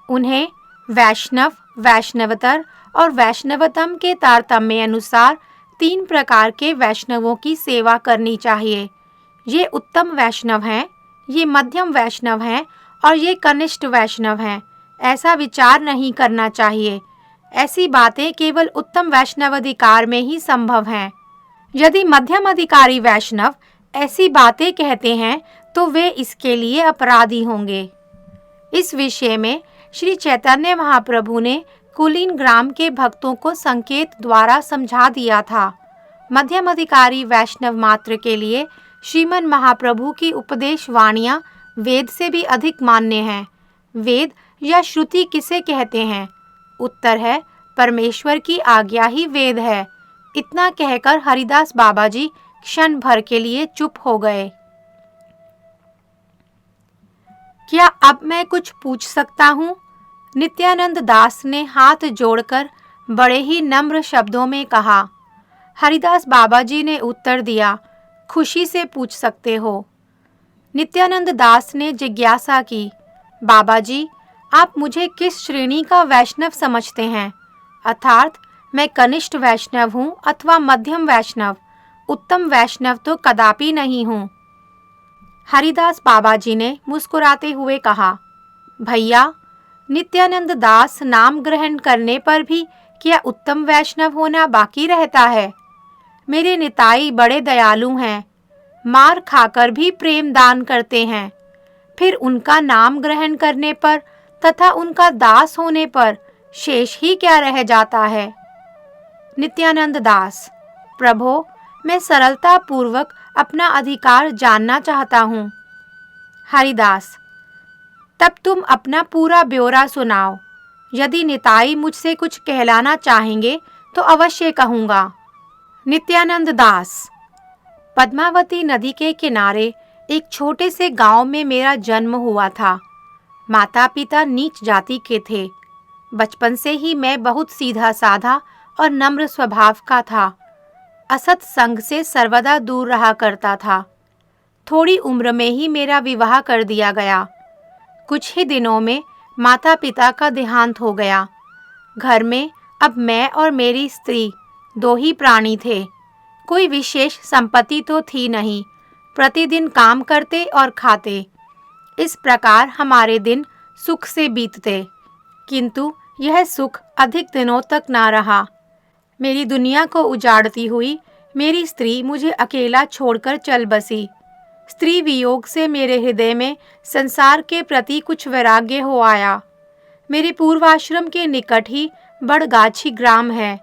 उन्हें वैष्णव, वैष्णवतर और वैष्णवतम के तारतम्य अनुसार 3 प्रकार के वैष्णवों की सेवा करनी चाहिए। ये उत्तम वैष्णव हैं, ये मध्यम वैष्णव हैं और ये कनिष्ठ वैष्णव हैं, ऐसा विचार नहीं करना चाहिए। ऐसी बातें केवल उत्तम वैष्णव अधिकार में ही संभव हैं। यदि मध्यम अधिकारी वैष्णव ऐसी बातें कहते हैं तो वे इसके लिए अपराधी होंगे। इस विषय में श्री चैतन्य महाप्रभु ने कुलीन ग्राम के भक्तों को संकेत द्वारा समझा दिया था। मध्यम अधिकारी वैष्णव मात्र के लिए श्रीमन महाप्रभु की उपदेश वाणियाँ वेद से भी अधिक मान्य हैं। वेद या श्रुति किसे कहते हैं? उत्तर है, परमेश्वर की आज्ञा ही वेद है। इतना कहकर हरिदास बाबा जी क्षण भर के लिए चुप हो गए। क्या अब मैं कुछ पूछ सकता हूँ? नित्यानंद दास ने हाथ जोड़कर बड़े ही नम्र शब्दों में कहा। हरिदास बाबा जी ने उत्तर दिया, खुशी से पूछ सकते हो। नित्यानंद दास ने जिज्ञासा की, बाबा जी, आप मुझे किस श्रेणी का वैष्णव समझते हैं? अर्थात मैं कनिष्ठ वैष्णव हूँ अथवा मध्यम वैष्णव, उत्तम वैष्णव तो कदापि नहीं हूँ। हरिदास बाबा जी ने मुस्कुराते हुए कहा, भैया, नित्यानंद दास नाम ग्रहण करने पर भी क्या उत्तम वैष्णव होना बाकी रहता है? मेरे निताई बड़े दयालु हैं, मार खाकर भी प्रेम दान करते हैं। फिर उनका नाम ग्रहण करने पर तथा उनका दास होने पर शेष ही क्या रह जाता है? नित्यानंद दास, प्रभो, मैं सरलता पूर्वक अपना अधिकार जानना चाहता हूँ। हरिदास, तब तुम अपना पूरा ब्यौरा सुनाओ। यदि निताई मुझसे कुछ कहलाना चाहेंगे तो अवश्य कहूँगा। नित्यानंद दास, पद्मावती नदी के किनारे एक छोटे से गांव में मेरा जन्म हुआ था। माता पिता नीच जाति के थे। बचपन से ही मैं बहुत सीधा साधा और नम्र स्वभाव का था। असत संग से सर्वदा दूर रहा करता था। थोड़ी उम्र में ही मेरा विवाह कर दिया गया। कुछ ही दिनों में माता पिता का देहांत हो गया। घर में अब मैं और मेरी स्त्री दो ही प्राणी थे। कोई विशेष संपत्ति तो थी नहीं। प्रतिदिन काम करते और खाते। इस प्रकार हमारे दिन सुख से बीतते। किंतु यह सुख अधिक दिनों तक ना रहा। मेरी दुनिया को उजाड़ती हुई मेरी स्त्री मुझे अकेला छोड़कर चल बसी। स्त्री वियोग से मेरे हृदय में संसार के प्रति कुछ वैराग्य हो आया। मेरे पूर्वाश्रम के निकट ही बड़गाछी ग्राम है।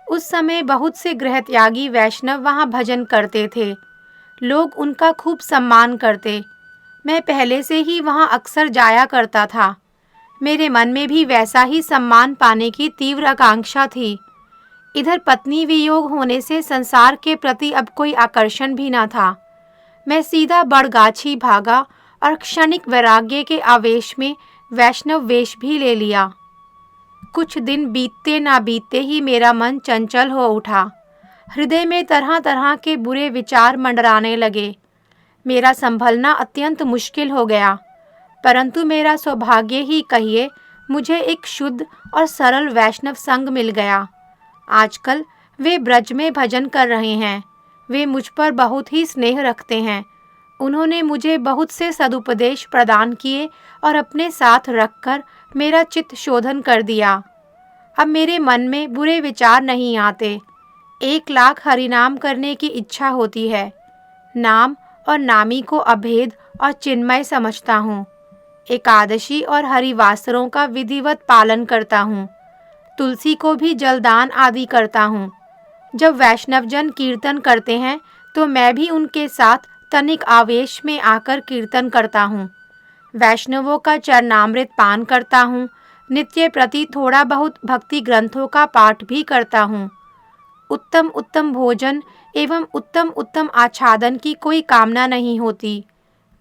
उस समय बहुत से गृहत्यागी वैष्णव वहाँ भजन करते थे। लोग उनका खूब सम्मान करते। मैं पहले से ही वहाँ अक्सर जाया करता था। मेरे मन में भी वैसा ही सम्मान पाने की तीव्र आकांक्षा थी। इधर पत्नी वियोग होने से संसार के प्रति अब कोई आकर्षण भी न था। मैं सीधा बड़गाछी भागा और क्षणिक वैराग्य के आवेश में वैष्णव वेश भी ले लिया। कुछ दिन बीतते ना बीतते ही मेरा मन चंचल हो उठा। हृदय में तरह तरह के बुरे विचार मंडराने लगे। मेरा संभलना अत्यंत मुश्किल हो गया। परंतु मेरा सौभाग्य ही कहिए, मुझे एक शुद्ध और सरल वैष्णव संग मिल गया। आजकल वे ब्रज में भजन कर रहे हैं। वे मुझ पर बहुत ही स्नेह रखते हैं। उन्होंने मुझे बहुत से सदुपदेश प्रदान किए और अपने साथ रखकर मेरा चित्त शोधन कर दिया। अब मेरे मन में बुरे विचार नहीं आते। 1,00,000 हरिनाम करने की इच्छा होती है। नाम और नामी को अभेद और चिन्मय समझता हूँ। एकादशी और हरिवासरों का विधिवत पालन करता हूँ। तुलसी को भी जलदान आदि करता हूँ। जब वैष्णवजन कीर्तन करते हैं तो मैं भी उनके साथ तनिक आवेश में आकर कीर्तन करता हूँ। वैष्णवों का चरणामृत पान करता हूँ। नित्य प्रति थोड़ा बहुत भक्ति ग्रंथों का पाठ भी करता हूँ। उत्तम उत्तम भोजन एवं उत्तम उत्तम आच्छादन की कोई कामना नहीं होती।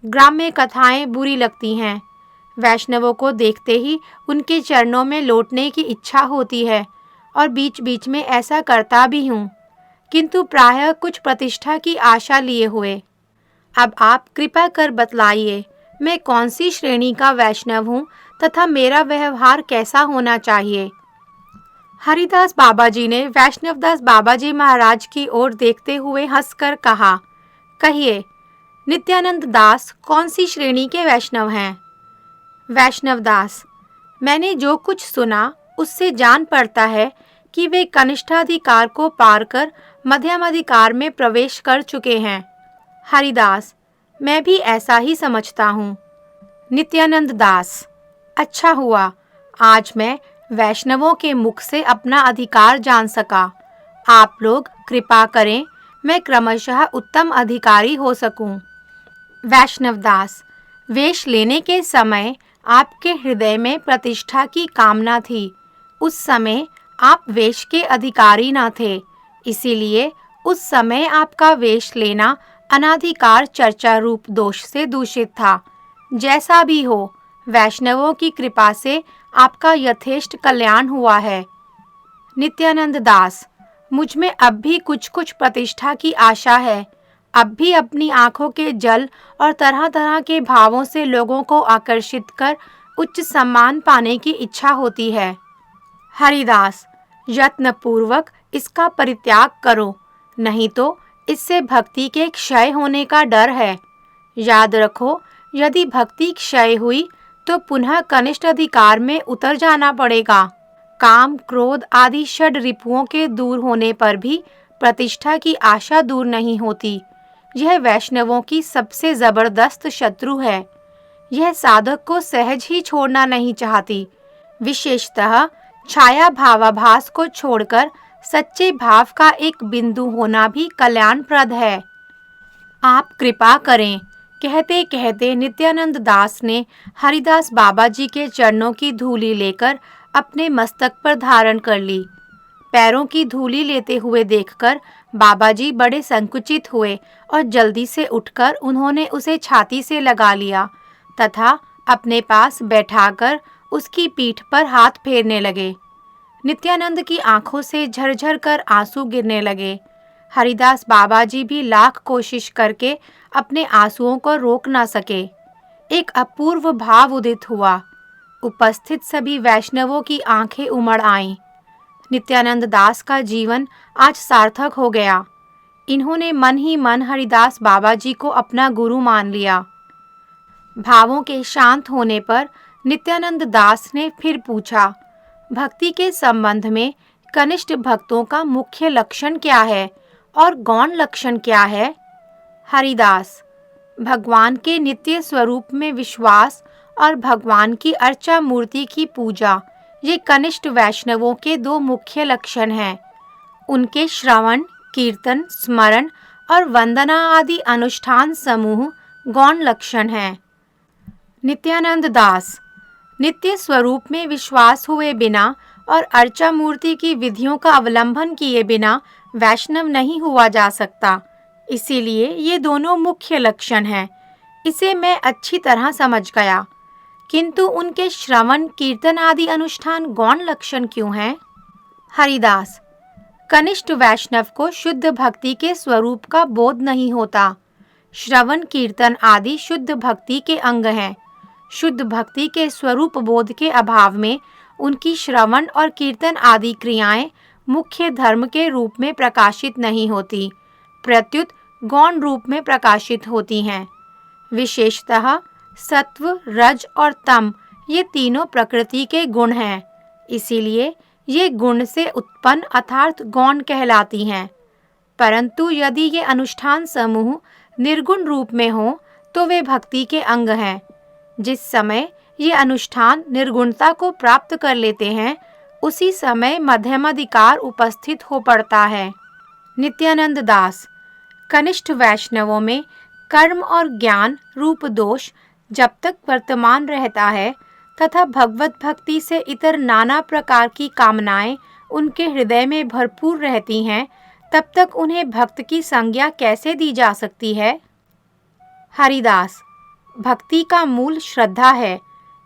ग्राम्य कथाएं बुरी लगती हैं। वैष्णवों को देखते ही उनके चरणों में लौटने की इच्छा होती है और बीच बीच में ऐसा करता भी हूँ, किंतु प्रायः कुछ प्रतिष्ठा की आशा लिए हुए। अब आप कृपा कर बतलाइए, मैं कौन सी श्रेणी का वैष्णव हूँ तथा मेरा व्यवहार कैसा होना चाहिए? हरिदास बाबा जी ने वैष्णवदास बाबा जी महाराज की ओर देखते हुए हंसकर कहा, कहिए, नित्यानंद दास कौन सी श्रेणी के वैष्णव हैं? वैष्णवदास, मैंने जो कुछ सुना उससे जान पड़ता है कि वे कनिष्ठाधिकार को पार कर मध्यमाधिकार में प्रवेश कर चुके हैं। हरिदास, मैं भी ऐसा ही समझता हूँ। नित्यानंद दास, अच्छा हुआ, आज मैं वैष्णवों के मुख से अपना अधिकार जान सका। आप लोग कृपा करें, मैं क्रमशः उत्तम अधिकारी हो सकूं। वैष्णवदास, वेश लेने के समय आपके हृदय में प्रतिष्ठा की कामना थी। उस समय आप वेश के अधिकारी न थे, इसीलिए उस समय आपका वेश लेना अनाधिकार चर्चा रूप दोष से दूषित था। जैसा भी हो, वैष्णवों की कृपा से आपका यथेष्ट कल्याण हुआ है। नित्यानंद दास, मुझ में अब भी कुछ कुछ प्रतिष्ठा की आशा है। अब भी अपनी आंखों के जल और तरह तरह के भावों से लोगों को आकर्षित कर उच्च सम्मान पाने की इच्छा होती है। हरिदास, यत्न पूर्वक इसका परित्याग करो, नहीं तो इससे भक्ति के क्षय होने का डर है। याद रखो, यदि भक्ति क्षय हुई तो पुनः कनिष्ठ अधिकार में उतर जाना पड़ेगा। काम, क्रोध आदि षड रिपुओं के दूर होने पर भी प्रतिष्ठा की आशा दूर नहीं होती। यह वैष्णवों की सबसे जबरदस्त शत्रु है। यह साधक को सहज ही छोड़ना नहीं चाहती। विशेषतः छाया भावाभास को छोड़कर सच्चे भाव का एक बिंदु होना भी कल्याणप्रद है। आप कृपा करें। कहते कहते नित्यानंद दास ने हरिदास बाबा जी के चरणों की धूली लेकर अपने मस्तक पर धारण कर ली। पैरों की धूली लेते हुए देखकर बाबा जी बड़े संकुचित हुए और जल्दी से उठकर उन्होंने उसे छाती से लगा लिया तथा अपने पास बैठाकर उसकी पीठ पर हाथ फेरने लगे। नित्यानंद की आंखों से झरझर कर आंसू गिरने लगे। हरिदास बाबा जी भी लाख कोशिश करके अपने आंसुओं को रोक ना सके। एक अपूर्व भाव उदित हुआ। उपस्थित सभी वैष्णवों की आंखें उमड़ आईं। नित्यानंद दास का जीवन आज सार्थक हो गया। इन्होंने मन ही मन हरिदास बाबा जी को अपना गुरु मान लिया। भावों के शांत होने पर नित्यानंद दास ने फिर पूछा, भक्ति के संबंध में कनिष्ठ भक्तों का मुख्य लक्षण क्या है और गौण लक्षण क्या है? हरिदास, भगवान के नित्य स्वरूप में विश्वास और भगवान की अर्चा मूर्ति की पूजा, ये कनिष्ठ वैष्णवों के दो मुख्य लक्षण हैं। उनके श्रवण, कीर्तन, स्मरण और वंदना आदि अनुष्ठान समूह गौण लक्षण हैं। नित्यानंद दास, नित्य स्वरूप में विश्वास हुए बिना और अर्चा मूर्ति की विधियों का अवलंबन किए बिना वैष्णव नहीं हुआ जा सकता। इसीलिए ये दोनों मुख्य लक्षण हैं। इसे मैं अच्छी तरह समझ गया, किंतु उनके श्रवण, कीर्तन आदि अनुष्ठान गौण लक्षण क्यों हैं? हरिदास, कनिष्ठ वैष्णव को शुद्ध भक्ति के स्वरूप का बोध नहीं होता। श्रवण, कीर्तन आदि शुद्ध भक्ति के अंग हैं। शुद्ध भक्ति के स्वरूप बोध के अभाव में उनकी श्रवण और कीर्तन आदि क्रियाएं मुख्य धर्म के रूप में प्रकाशित नहीं होती, प्रत्युत गौण रूप में प्रकाशित होती हैं। विशेषतः सत्व, रज और तम ये तीनों प्रकृति के गुण हैं। इसीलिए ये गुण से उत्पन्न अर्थात गौण कहलाती हैं। परंतु यदि ये अनुष्ठान समूह निर्गुण रूप में हो तो वे भक्ति के अंग हैं। जिस समय ये अनुष्ठान निर्गुणता को प्राप्त कर लेते हैं, उसी समय मध्यमाधिकार उपस्थित हो पड़ता है। नित्यानंद दास, कनिष्ठ वैष्णवों में कर्म और ज्ञान रूप दोष जब तक वर्तमान रहता है तथा भगवत भक्ति से इतर नाना प्रकार की कामनाएं उनके हृदय में भरपूर रहती हैं, तब तक उन्हें भक्त की संज्ञा कैसे दी जा सकती है? हरिदास, भक्ति का मूल श्रद्धा है।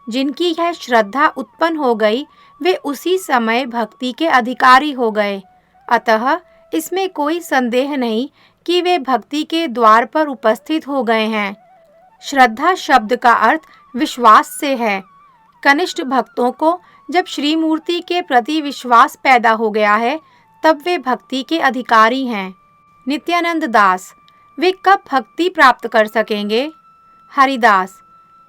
जिनकी यह श्रद्धा उत्पन्न हो गई, वे उसी समय भक्ति के अधिकारी हो गए। अतः इसमें कोई संदेह नहीं कि वे भक्ति के द्वार पर उपस्थित हो गए हैं। श्रद्धा शब्द का अर्थ विश्वास से है। कनिष्ठ भक्तों को जब श्री मूर्ति के प्रति विश्वास पैदा हो गया है, तब वे भक्ति के अधिकारी हैं। नित्यानंद दास, वे कब भक्ति प्राप्त कर सकेंगे? हरिदास,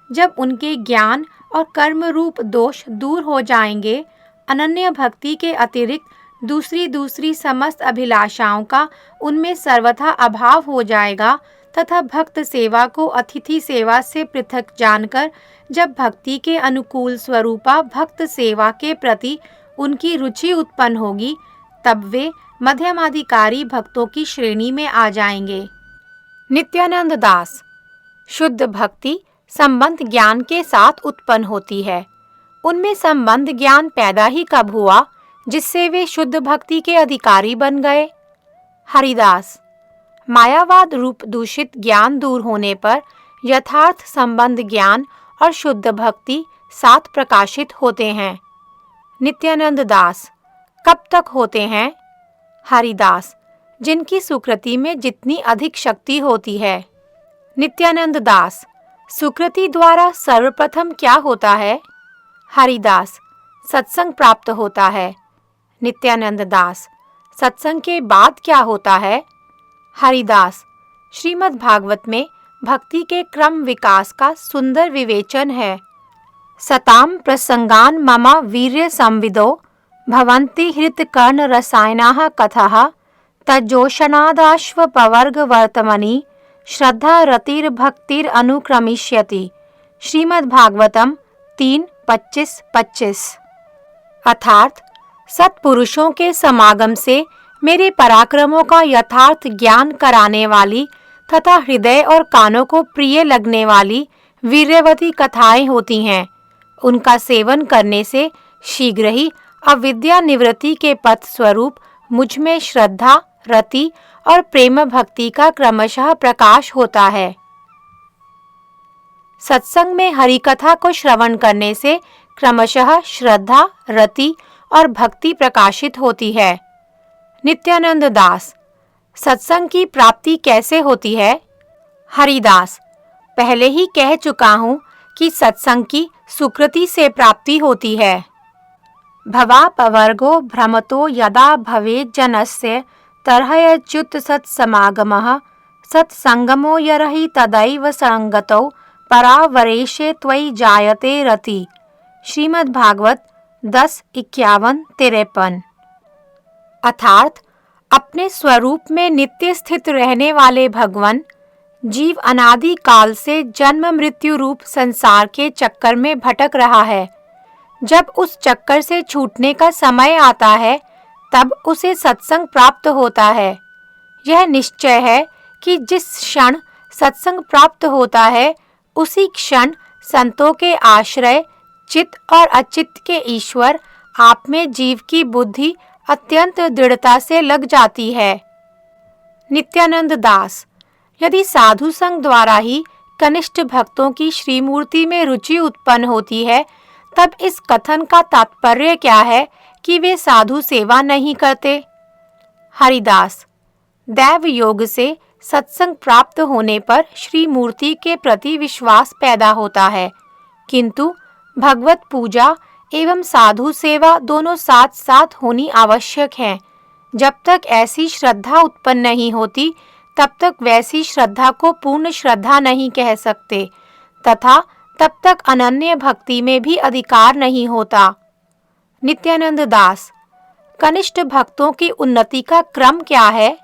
जब उनके ज्ञान और कर्म रूप दोष दूर हो जाएंगे, अनन्य भक्ति के अतिरिक्त दूसरी समस्त अभिलाषाओं का उनमें सर्वथा अभाव हो जाएगा तथा भक्त सेवा को अतिथि सेवा से पृथक जानकर जब भक्ति के अनुकूल स्वरूपा भक्त सेवा के प्रति उनकी रुचि उत्पन्न होगी, तब वे मध्यमाधिकारी भक्तों की श्रेणी में आ जाएंगे। नित्यानंद दास, शुद्ध भक्ति संबंध ज्ञान के साथ उत्पन्न होती है। उनमें संबंध ज्ञान पैदा ही कब हुआ जिससे वे शुद्ध भक्ति के अधिकारी बन गए? हरिदास। मायावाद रूप दूषित ज्ञान दूर होने पर यथार्थ संबंध ज्ञान और शुद्ध भक्ति साथ प्रकाशित होते हैं। नित्यानंद दास। कब तक होते हैं? हरिदास। जिनकी सुकृति में जितनी अधिक शक्ति होती है। नित्यानंद दास। सुकृति द्वारा सर्वप्रथम क्या होता है? हरिदास। सत्संग प्राप्त होता है। नित्यानंद दास। सत्संग के बाद क्या होता है? हरिदास। श्रीमद् भागवत में भक्ति के क्रम विकास का सुंदर विवेचन है। सताम प्रसंगान मम वीर्य संविदो भवन्ति हृत कर्ण रसायनाः कथाः तज्जोषणादाश्व पवर्ग वर्तमनि श्रद्धा रतिर भक्तिर अनुक्रमिष्यति। श्रीमद् भागवतम 3:25-25। अर्थात सत्पुरुषों के समागम से मेरे पराक्रमों का यथार्थ ज्ञान कराने वाली तथा हृदय और कानों को प्रिय लगने वाली वीर्यवती कथाएं होती हैं। उनका सेवन करने से शीघ्र ही अविद्या निवृत्ति के पथ स्वरूप मुझ में श्रद्धा, रति और प्रेम भक्ति का क्रमशः प्रकाश होता है। सत्संग में हरि कथा को श्रवण करने से क्रमशः श्रद्धा, रति और भक्ति प्रकाशित होती है। नित्यानंद दास। सत्संग की प्राप्ति कैसे होती है? हरिदास। पहले ही कह चुका हूँ कि सत्संग की सुकृति से प्राप्ति होती है। भवापवर्गो भ्रमतो यदा भवेत् जनस्य तर्हयच्युत सत्समागमः सत्संगमो यरहि तदैव संगतौ परावरेशे त्वयि जायते रति। श्रीमद् भागवत 10:51-53। अर्थात अपने स्वरूप में नित्य स्थित रहने वाले भगवान जीव अनादि काल से जन्म मृत्यु रूप संसार के चक्कर में भटक रहा है। जब उस चक्कर से छूटने का समय आता है तब उसे सत्संग प्राप्त होता है। यह निश्चय है कि जिस क्षण सत्संग प्राप्त होता है उसी क्षण संतों के आश्रय चित्त और अचित्त के ईश्वर आप में जीव की बुद्धि अत्यंत दृढ़ता से लग जाती है। नित्यानंद दास। यदि साधु संग द्वारा ही कनिष्ठ भक्तों की श्रीमूर्ति में रुचि उत्पन्न होती है तब इस कथन का तात्पर्य क्या है कि वे साधु सेवा नहीं करते? हरिदास। दैव योग से सत्संग प्राप्त होने पर श्री मूर्ति के प्रति विश्वास पैदा होता है, किंतु भगवत पूजा एवं साधु सेवा दोनों साथ साथ होनी आवश्यक है। जब तक ऐसी श्रद्धा उत्पन्न नहीं होती तब तक वैसी श्रद्धा को पूर्ण श्रद्धा नहीं कह सकते तथा तब तक अनन्य भक्ति में भी अधिकार नहीं होता। नित्यानंद दास। कनिष्ठ भक्तों की उन्नति का क्रम क्या है?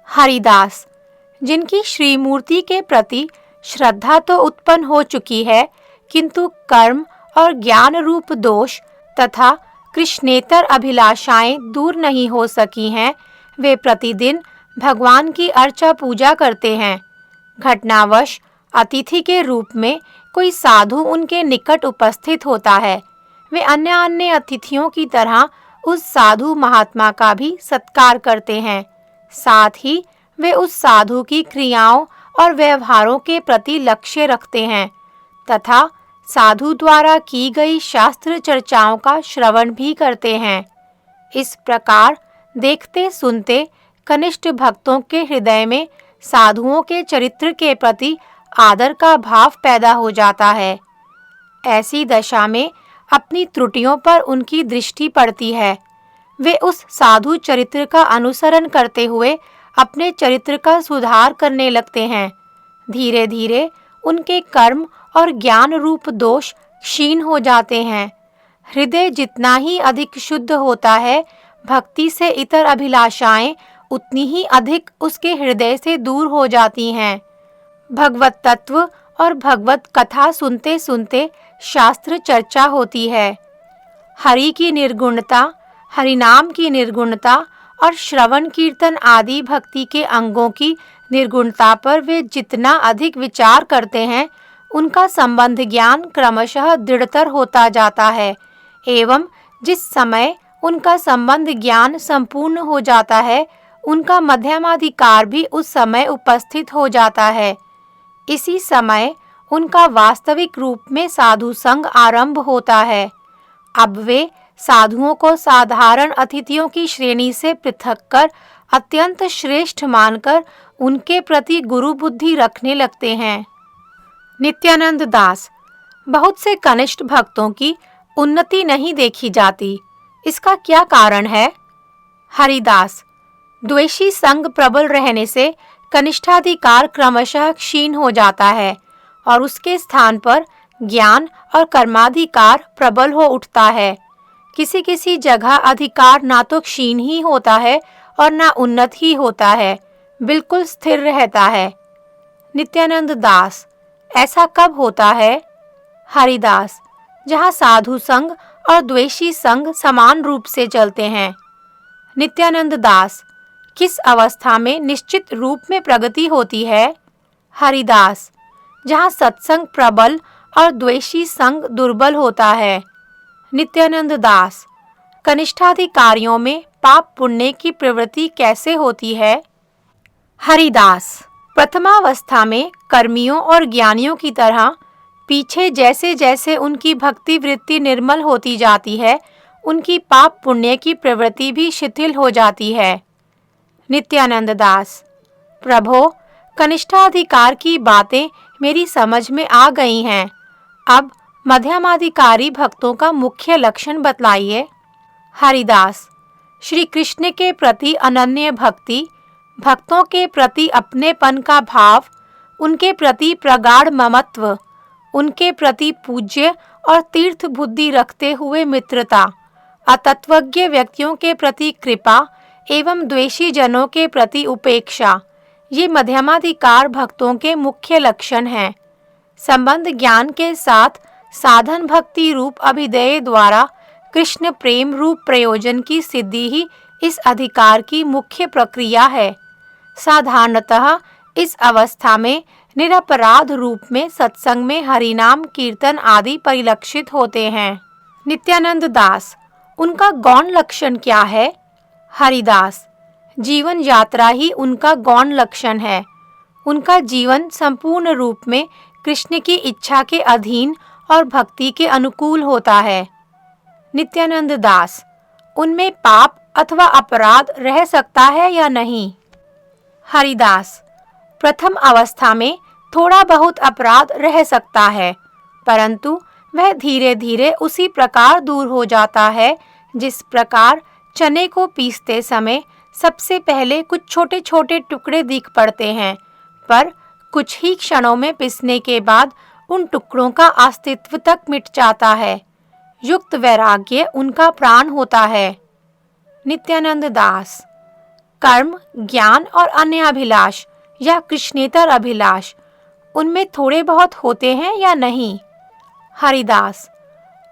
हरिदास। जिनकी श्रीमूर्ति के प्रति श्रद्धा तो उत्पन्न हो चुकी है किंतु कर्म और ज्ञान रूप दोष तथा कृष्णेतर अभिलाषाएं दूर नहीं हो सकी हैं, वे प्रतिदिन भगवान की अर्चा पूजा करते हैं। घटनावश अतिथि के रूप में कोई साधु उनके निकट उपस्थित होता है, वे अन्य अन्य अतिथियों की तरह उस साधु महात्मा का भी सत्कार करते हैं। साथ ही वे उस साधु की क्रियाओं और व्यवहारों के प्रति लक्ष्य रखते हैं तथा साधु द्वारा की गई शास्त्र चर्चाओं का श्रवण भी करते हैं। इस प्रकार देखते सुनते कनिष्ठ भक्तों के हृदय में साधुओं के चरित्र के प्रति आदर का भाव पैदा हो जाता है। ऐसी दशा में अपनी त्रुटियों पर उनकी दृष्टि पड़ती है। वे उस साधु चरित्र का अनुसरण करते हुए अपने चरित्र का सुधार करने लगते हैं। धीरे धीरे उनके कर्म और ज्ञान रूप दोष क्षीण हो जाते हैं। हृदय जितना ही अधिक शुद्ध होता है, भक्ति से इतर अभिलाषाएं उतनी ही अधिक उसके हृदय से दूर हो जाती हैं। भगवत तत्व और भगवत कथा सुनते सुनते शास्त्र चर्चा होती है। हरि की निर्गुणता, हरिनाम की निर्गुणता और श्रवण कीर्तन आदि भक्ति के अंगों की निर्गुणता पर वे जितना अधिक विचार करते हैं, उनका संबंध ज्ञान क्रमशः दृढ़तर होता जाता है एवं जिस समय उनका संबंध ज्ञान संपूर्ण हो जाता है उनका मध्यमाधिकार भी उस समय उपस्थित हो जाता है। इसी समय उनका वास्तविक रूप में साधु संग आरंभ होता है। अब वे साधुओं को साधारण अतिथियों की श्रेणी से पृथक कर अत्यंत श्रेष्ठ मानकर उनके प्रति गुरु बुद्धि रखने लगते हैं। नित्यानंद दास, बहुत से कनिष्ठ भक्तों की उन्नति नहीं देखी जाती, इसका क्या कारण है? हरिदास, द्वेषी संग प्रबल रहने से कनिष्ठाधिकार क्रमशः क्षीण हो जाता है और उसके स्थान पर ज्ञान और कर्माधिकार प्रबल हो उठता है। किसी किसी जगह अधिकार ना तो क्षीण ही होता है और ना उन्नत ही होता है, बिल्कुल स्थिर रहता है। नित्यानंद दास, ऐसा कब होता है? हरिदास, जहाँ साधु संग और द्वेषी संग समान रूप से चलते हैं। नित्यानंद दास, किस अवस्था में निश्चित रूप में प्रगति होती है? हरिदास, जहाँ सत्संग प्रबल और द्वेषी संग दुर्बल होता है। नित्यानंद दास, कनिष्ठाधिकारियों में पाप पुण्य की प्रवृत्ति कैसे होती है? हरिदास, प्रथमावस्था में कर्मियों और ज्ञानियों की तरह पीछे जैसे जैसे उनकी भक्ति वृत्ति निर्मल होती जाती है, उनकी पाप पुण्य की प्रवृत्ति भी शिथिल हो जाती है। नित्यानंद दास, प्रभो, कनिष्ठाधिकार की बातें मेरी समझ में आ गई हैं। अब मध्यमाधिकारी भक्तों का मुख्य लक्षण बतलाइए। हरिदास, श्री कृष्ण के प्रति अनन्य भक्ति, भक्तों के प्रति अपनेपन का भाव, उनके प्रति प्रगाढ़ ममत्व, उनके प्रति पूज्य और तीर्थ बुद्धि रखते हुए मित्रता, अतत्वज्ञ व्यक्तियों के प्रति कृपा एवं द्वेषी जनों के प्रति उपेक्षा, ये मध्यमाधिकार भक्तों के मुख्य लक्षण हैं। संबंध ज्ञान के साथ साधन भक्ति रूप अभिदय द्वारा कृष्ण प्रेम रूप प्रयोजन की सिद्धि ही इस अधिकार की मुख्य प्रक्रिया है। साधारणतः इस अवस्था में निरपराध रूप में सत्संग में हरिनाम कीर्तन आदि परिलक्षित होते हैं। नित्यानंद दास, उनका गौण लक्षण क्या है? हरिदास, जीवन यात्रा ही उनका गौण लक्षण है। उनका जीवन संपूर्ण रूप में कृष्ण की इच्छा के अधीन और भक्ति के अनुकूल होता है। नित्यानंद दास, उनमें पाप अथवा अपराध रह सकता है या नहीं? हरिदास, प्रथम अवस्था में थोड़ा बहुत अपराध रह सकता है, परंतु वह धीरे धीरे उसी प्रकार दूर हो जाता है जिस प्रकार चने को पीसते समय सबसे पहले कुछ छोटे छोटे टुकड़े दिख पड़ते हैं, पर कुछ ही क्षणों में पिसने के बाद उन टुकड़ों का अस्तित्व तक मिट जाता है। युक्त वैराग्य उनका प्राण होता है। नित्यानंद दास, कर्म, ज्ञान और अन्य अभिलाष या कृष्णेतर अभिलाष, उनमें थोड़े बहुत होते हैं या नहीं? हरिदास,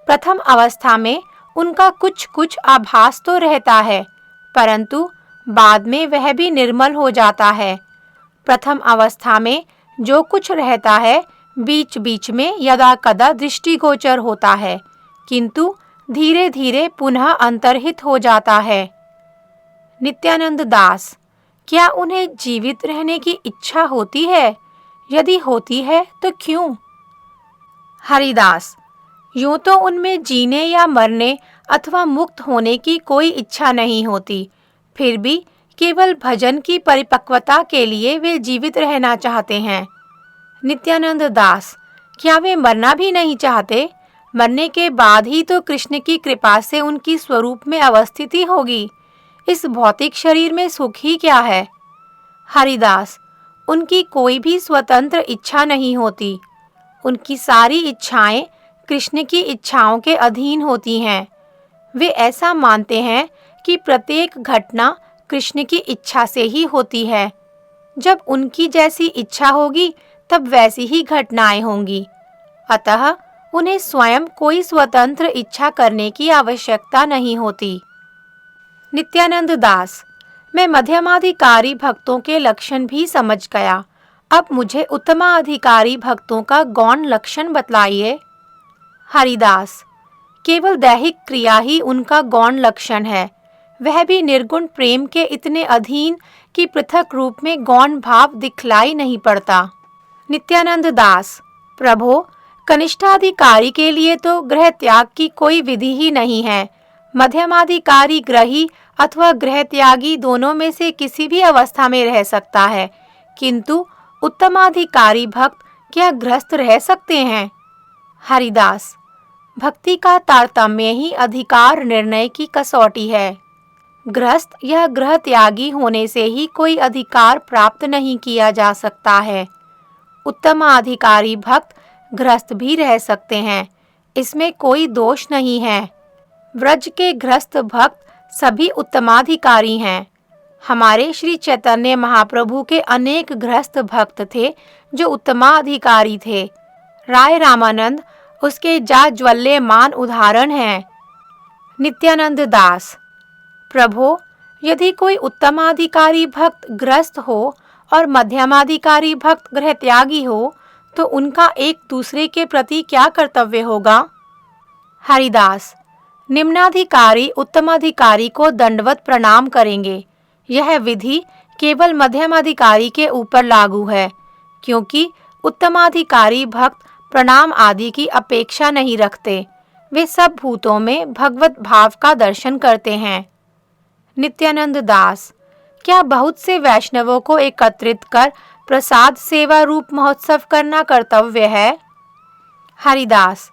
प्रथम अवस्था में उनका कुछ कुछ आभास तो रहता है, परंतु बाद में वह भी निर्मल हो जाता है। प्रथम अवस्था में जो कुछ रहता है बीच बीच में यदा कदा दृष्टिगोचर होता है, किंतु धीरे धीरे पुनः अंतर्हित हो जाता है। नित्यानंद दास, क्या उन्हें जीवित रहने की इच्छा होती है? यदि होती है तो क्यों? हरिदास, यूं तो उनमें जीने या मरने अथवा मुक्त होने की कोई इच्छा नहीं होती, फिर भी केवल भजन की परिपक्वता के लिए वे जीवित रहना चाहते हैं। नित्यानंद दास, क्या वे मरना भी नहीं चाहते? मरने के बाद ही तो कृष्ण की कृपा से उनकी स्वरूप में अवस्थिति होगी। इस भौतिक शरीर में सुख ही क्या है? हरिदास, उनकी कोई भी स्वतंत्र इच्छा नहीं होती। उनकी सारी इच्छाएं कृष्ण की इच्छाओं के अधीन होती हैं। वे ऐसा मानते हैं कि प्रत्येक घटना कृष्ण की इच्छा से ही होती है। जब उनकी जैसी इच्छा होगी तब वैसी ही घटनाएं होंगी। अतः उन्हें स्वयं कोई स्वतंत्र इच्छा करने की आवश्यकता नहीं होती। नित्यानंद दास, मैं मध्यमाधिकारी भक्तों के लक्षण भी समझ गया। अब मुझे उत्तमाधिकारी भक्तों का गौण लक्षण बतलाइए। हरिदास, केवल दैहिक क्रिया ही उनका गौण लक्षण है। वह भी निर्गुण प्रेम के इतने अधीन कि पृथक रूप में गौण भाव दिखलाई नहीं पड़ता। नित्यानंद दास, प्रभो, कनिष्ठाधिकारी के लिए तो गृह त्याग की कोई विधि ही नहीं है। मध्यमाधिकारी ग्रही अथवा गृह त्यागी दोनों में से किसी भी अवस्था में रह सकता है, किंतु उत्तमाधिकारी भक्त क्या गृहस्थ रह सकते हैं? हरिदास, भक्ति का तारतम्य ही अधिकार निर्णय की कसौटी है। गृहस्थ या गृह त्यागी होने से ही कोई अधिकार प्राप्त नहीं किया जा सकता है। उत्तमाधिकारी भक्त गृहस्थ भी रह सकते हैं, इसमें कोई दोष नहीं है। व्रज के गृहस्थ भक्त सभी उत्तमाधिकारी हैं। हमारे श्री चैतन्य महाप्रभु के अनेक गृहस्थ भक्त थे जो उत्तमाधिकारी थे। राय रामानंद उसके जाज्वल्यमान उदाहरण हैं। नित्यानंद दास, प्रभो, यदि कोई उत्तमाधिकारी भक्त गृहस्थ हो और मध्यमाधिकारी भक्त गृह त्यागी हो तो उनका एक दूसरे के प्रति क्या कर्तव्य होगा? हरिदास, निम्नाधिकारी उत्तमाधिकारी को दंडवत प्रणाम करेंगे। यह विधि केवल मध्यमाधिकारी के ऊपर लागू है, क्योंकि उत्तमाधिकारी भक्त प्रणाम आदि की अपेक्षा नहीं रखते। वे सब भूतों में भगवत भाव का दर्शन करते हैं। नित्यानंद दास, क्या बहुत से वैष्णवों को एकत्रित कर प्रसाद सेवा रूप महोत्सव करना कर्तव्य है? हरिदास,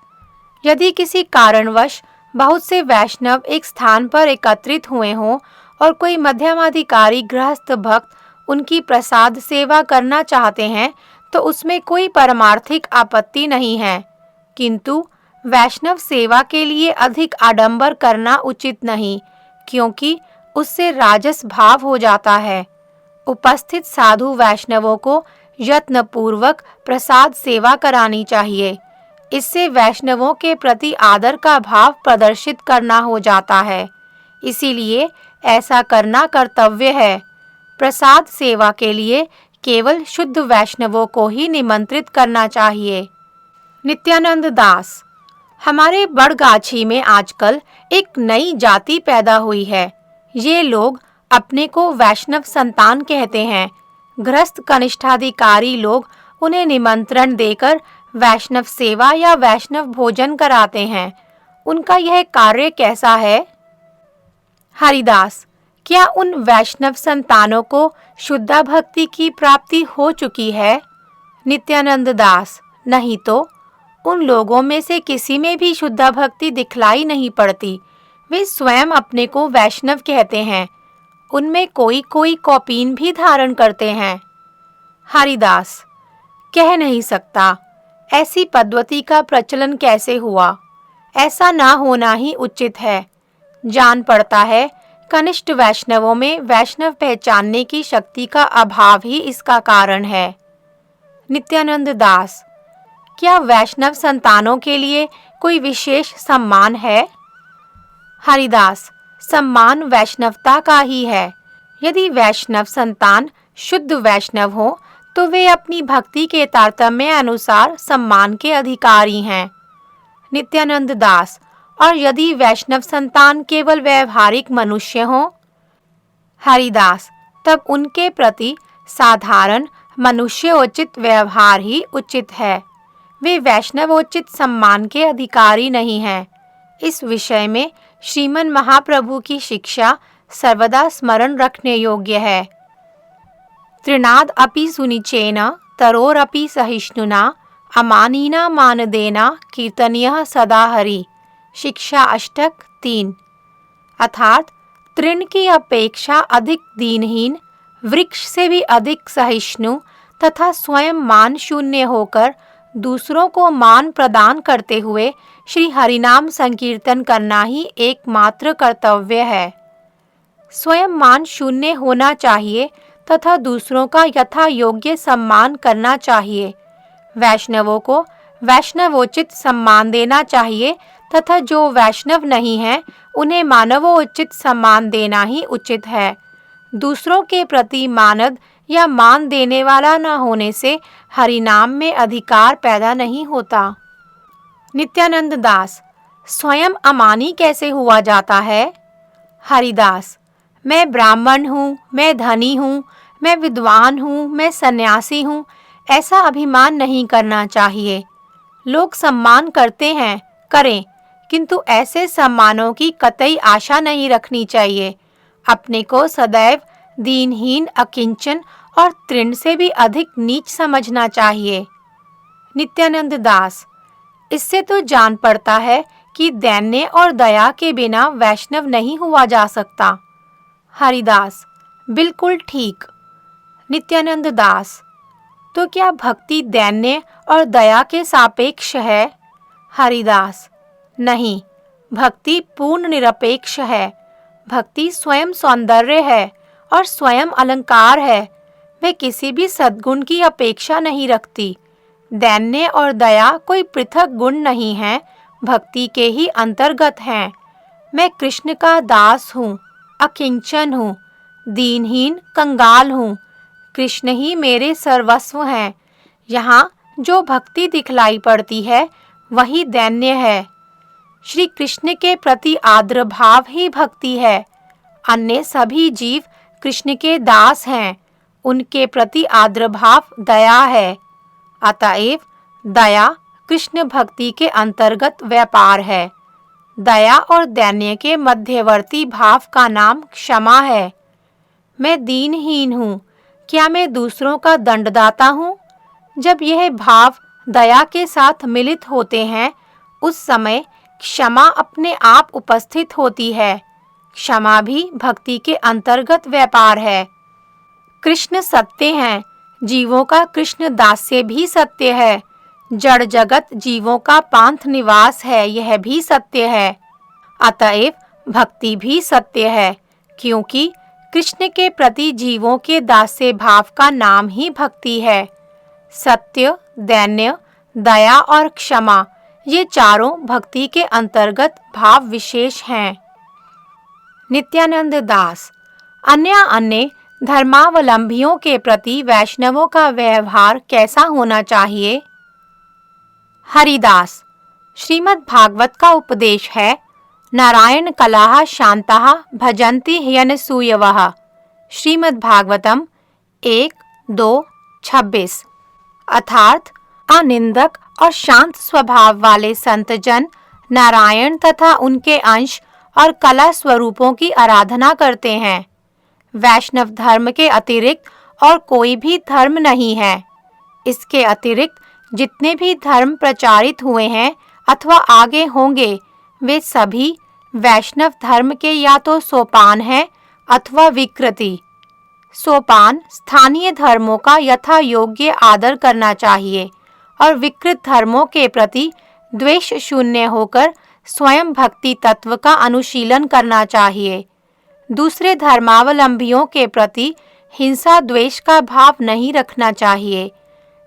यदि किसी कारणवश बहुत से वैष्णव एक स्थान पर एकत्रित हुए हों और कोई मध्यमाधिकारी गृहस्थ भक्त उनकी प्रसाद सेवा करना चाहते हैं तो उसमें कोई परमार्थिक आपत्ति नहीं है, किंतु वैष्णव सेवा के लिए अधिक आडंबर करना उचित नहीं, क्योंकि उससे राजस भाव हो जाता है। उपस्थित साधु वैष्णवों को यत्नपूर्वक प्रसाद सेवा करानी चाहिए। इससे वैष्णवों के प्रति आदर का भाव प्रदर्शित करना हो जाता है, इसीलिए ऐसा करना कर्तव्य है। प्रसाद सेवा के लिए केवल शुद्ध वैष्णवों को ही निमंत्रित करना चाहिए। नित्यानंद दास, हमारे बड़गाछी में आजकल एक नई जाति पैदा हुई है। ये लोग अपने को वैष्णव संतान कहते हैं। गृहस्थ कनिष्ठाधिकारी लोग उन्हें निमंत्रण देकर वैष्णव सेवा या वैष्णव भोजन कराते हैं। उनका यह कार्य कैसा है? हरिदास, क्या उन वैष्णव संतानों को शुद्ध भक्ति की प्राप्ति हो चुकी है? नित्यानंद दास, नहीं तो उन लोगों में से किसी में भी शुद्ध भक्ति दिखलाई नहीं पड़ती। वे स्वयं अपने को वैष्णव कहते हैं। उनमें कोई कोई कौपीन भी धारण करते हैं। हरिदास, कह नहीं सकता ऐसी पद्धति का प्रचलन कैसे हुआ। ऐसा ना होना ही उचित है। जान पड़ता है कनिष्ठ वैष्णवों में वैष्णव पहचानने की शक्ति का अभाव ही इसका कारण है। नित्यानंद दास, क्या वैष्णव संतानों के लिए कोई विशेष सम्मान है? हरिदास, सम्मान वैष्णवता का ही है। यदि वैष्णव संतान शुद्ध वैष्णव हो तो वे अपनी भक्ति के तारतम्य अनुसार सम्मान के अधिकारी हैं। नित्यानंद दास, और यदि वैष्णव संतान केवल व्यवहारिक मनुष्य हों? हरिदास, तब उनके प्रति साधारण मनुष्योचित व्यवहार ही उचित है। वे वैष्णवोचित सम्मान के अधिकारी नहीं हैं। इस विषय में श्रीमन महाप्रभु की शिक्षा सर्वदा स्मरण रखने योग्य है। त्रिनाद अपि सुनिचेन तरोरपि सहिष्णुना अमानिना मानदेना कीर्तनीयः सदा हरि। शिक्षा अष्टक 3। अर्थात तृण की अपेक्षा अधिक दीनहीन, वृक्ष से भी अधिक सहिष्णु तथा स्वयं मान शून्य होकर दूसरों को मान प्रदान करते हुए श्री हरिनाम संकीर्तन करना ही एकमात्र कर्तव्य है। स्वयं मान शून्य होना चाहिए तथा दूसरों का यथा योग्य सम्मान करना चाहिए। वैष्णवों को वैष्णवोचित सम्मान देना चाहिए तथा जो वैष्णव नहीं हैं उन्हें मानवोचित सम्मान देना ही उचित है। दूसरों के प्रति मानद या मान देने वाला न होने से हरिनाम में अधिकार पैदा नहीं होता। नित्यानंद दास, स्वयं अमानी कैसे हुआ जाता है? हरिदास, मैं ब्राह्मण हूँ, मैं धनी हूँ, मैं विद्वान हूँ, मैं सन्यासी हूँ, ऐसा अभिमान नहीं करना चाहिए। लोग सम्मान करते हैं, करें, किंतु ऐसे सम्मानों की कतई आशा नहीं रखनी चाहिए। अपने को सदैव दीनहीन, अकिंचन और तृण से भी अधिक नीच समझना चाहिए। नित्यानंद दास, इससे तो जान पड़ता है कि दैन्य और दया के बिना वैष्णव नहीं हुआ जा सकता। हरिदास, बिल्कुल ठीक। नित्यानंद दास, तो क्या भक्ति दैन्य और दया के सापेक्ष है? हरिदास, नहीं, भक्ति पूर्ण निरपेक्ष है। भक्ति स्वयं सौंदर्य है और स्वयं अलंकार है। वे किसी भी सद्गुण की अपेक्षा नहीं रखती। दैन्य और दया कोई पृथक गुण नहीं है, भक्ति के ही अंतर्गत हैं। मैं कृष्ण का दास हूँ, अकिंचन हूँ, दीनहीन, कंगाल हूँ। कृष्ण ही मेरे सर्वस्व हैं। यहाँ जो भक्ति दिखलाई पड़ती है वही दैन्य है। श्री कृष्ण के प्रति आदर भाव ही भक्ति है। अन्य सभी जीव कृष्ण के दास हैं, उनके प्रति आदर भाव दया है। अतएव दया कृष्ण भक्ति के अंतर्गत व्यापार है। दया और दैन्य के मध्यवर्ती भाव का नाम क्षमा है। मैं दीनहीन हूँ, क्या मैं दूसरों का दंडदाता हूँ? जब यह भाव दया के साथ मिलित होते हैं, उस समय क्षमा अपने आप उपस्थित होती है। क्षमा भी भक्ति के अंतर्गत व्यापार है। कृष्ण सत्य हैं, जीवों का कृष्ण दास्य भी सत्य है। जड़ जगत जीवों का पांथ निवास है, यह भी सत्य है। अतएव भक्ति भी सत्य है, क्योंकि कृष्ण के प्रति जीवों के दास्य भाव का नाम ही भक्ति है। सत्य, दैन्य, दया और क्षमा, ये चारों भक्ति के अंतर्गत भाव विशेष हैं। नित्यानंद दास, अन्य धर्मावलंबियों के प्रति वैष्णवों का व्यवहार कैसा होना चाहिए? हरिदास, श्रीमद् भागवत का उपदेश है, नारायण कलाः शांताः भजन्ति ह्यनसूयवः। श्रीमद् भागवतम 1:2-26। अर्थात अनिंदक और शांत स्वभाव वाले संतजन नारायण तथा उनके अंश और कला स्वरूपों की आराधना करते हैं। वैष्णव धर्म के अतिरिक्त और कोई भी धर्म नहीं है। इसके अतिरिक्त जितने भी धर्म प्रचारित हुए हैं अथवा आगे होंगे, वे सभी वैष्णव धर्म के या तो सोपान हैं अथवा विकृति। सोपान स्थानीय धर्मों का यथा योग्य आदर करना चाहिए और विकृत धर्मों के प्रति द्वेष शून्य होकर स्वयं भक्ति तत्व का अनुशीलन करना चाहिए। दूसरे धर्मावलंबियों के प्रति हिंसा द्वेष का भाव नहीं रखना चाहिए।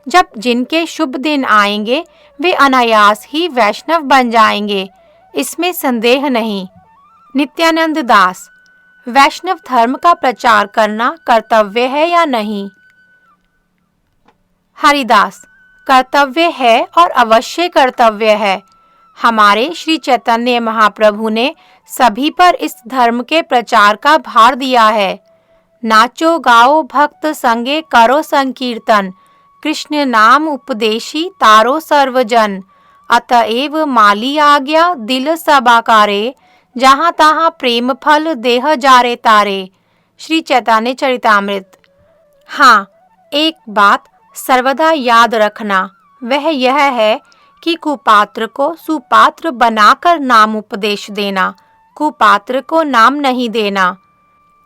जब जिनके शुभ दिन आएंगे वे अनायास ही वैष्णव बन जाएंगे, इसमें संदेह नहीं। नित्यानंद दास, वैष्णव धर्म का प्रचार करना कर्तव्य है या नहीं? हरिदास, कर्तव्य है और अवश्य कर्तव्य है। हमारे श्री चैतन्य महाप्रभु ने सभी पर इस धर्म के प्रचार का भार दिया है। नाचो गाओ भक्त संगे करो संकीर्तन, कृष्ण नाम उपदेशी तारो सर्वजन। अतएव माली आज्ञा दिल सब आकारे, जहाँ तहाँ प्रेम फल देह जारे तारे। श्री चैतन्य चरितामृत। हाँ, एक बात सर्वदा याद रखना, वह यह है कि कुपात्र को सुपात्र बनाकर नाम उपदेश देना, कुपात्र को नाम नहीं देना।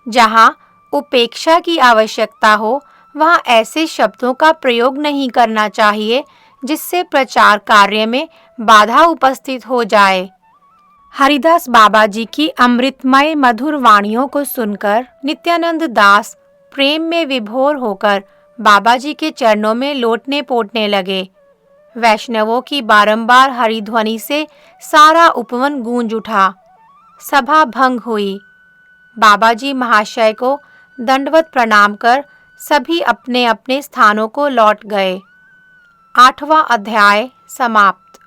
जहाँ उपेक्षा की आवश्यकता हो, वहाँ ऐसे शब्दों का प्रयोग नहीं करना चाहिए जिससे प्रचार कार्य में बाधा उपस्थित हो जाए। हरिदास बाबा जी की अमृतमय मधुर वाणियों को सुनकर नित्यानंद दास प्रेम में विभोर होकर बाबा जी के चरणों में लोटने पोटने लगे। वैष्णवों की बारंबार हरिध्वनि से सारा उपवन गूंज उठा। सभा भंग हुई। बाबा जी महाशय को दंडवत प्रणाम कर सभी अपने अपने स्थानों को लौट गए। 8वां अध्याय समाप्त।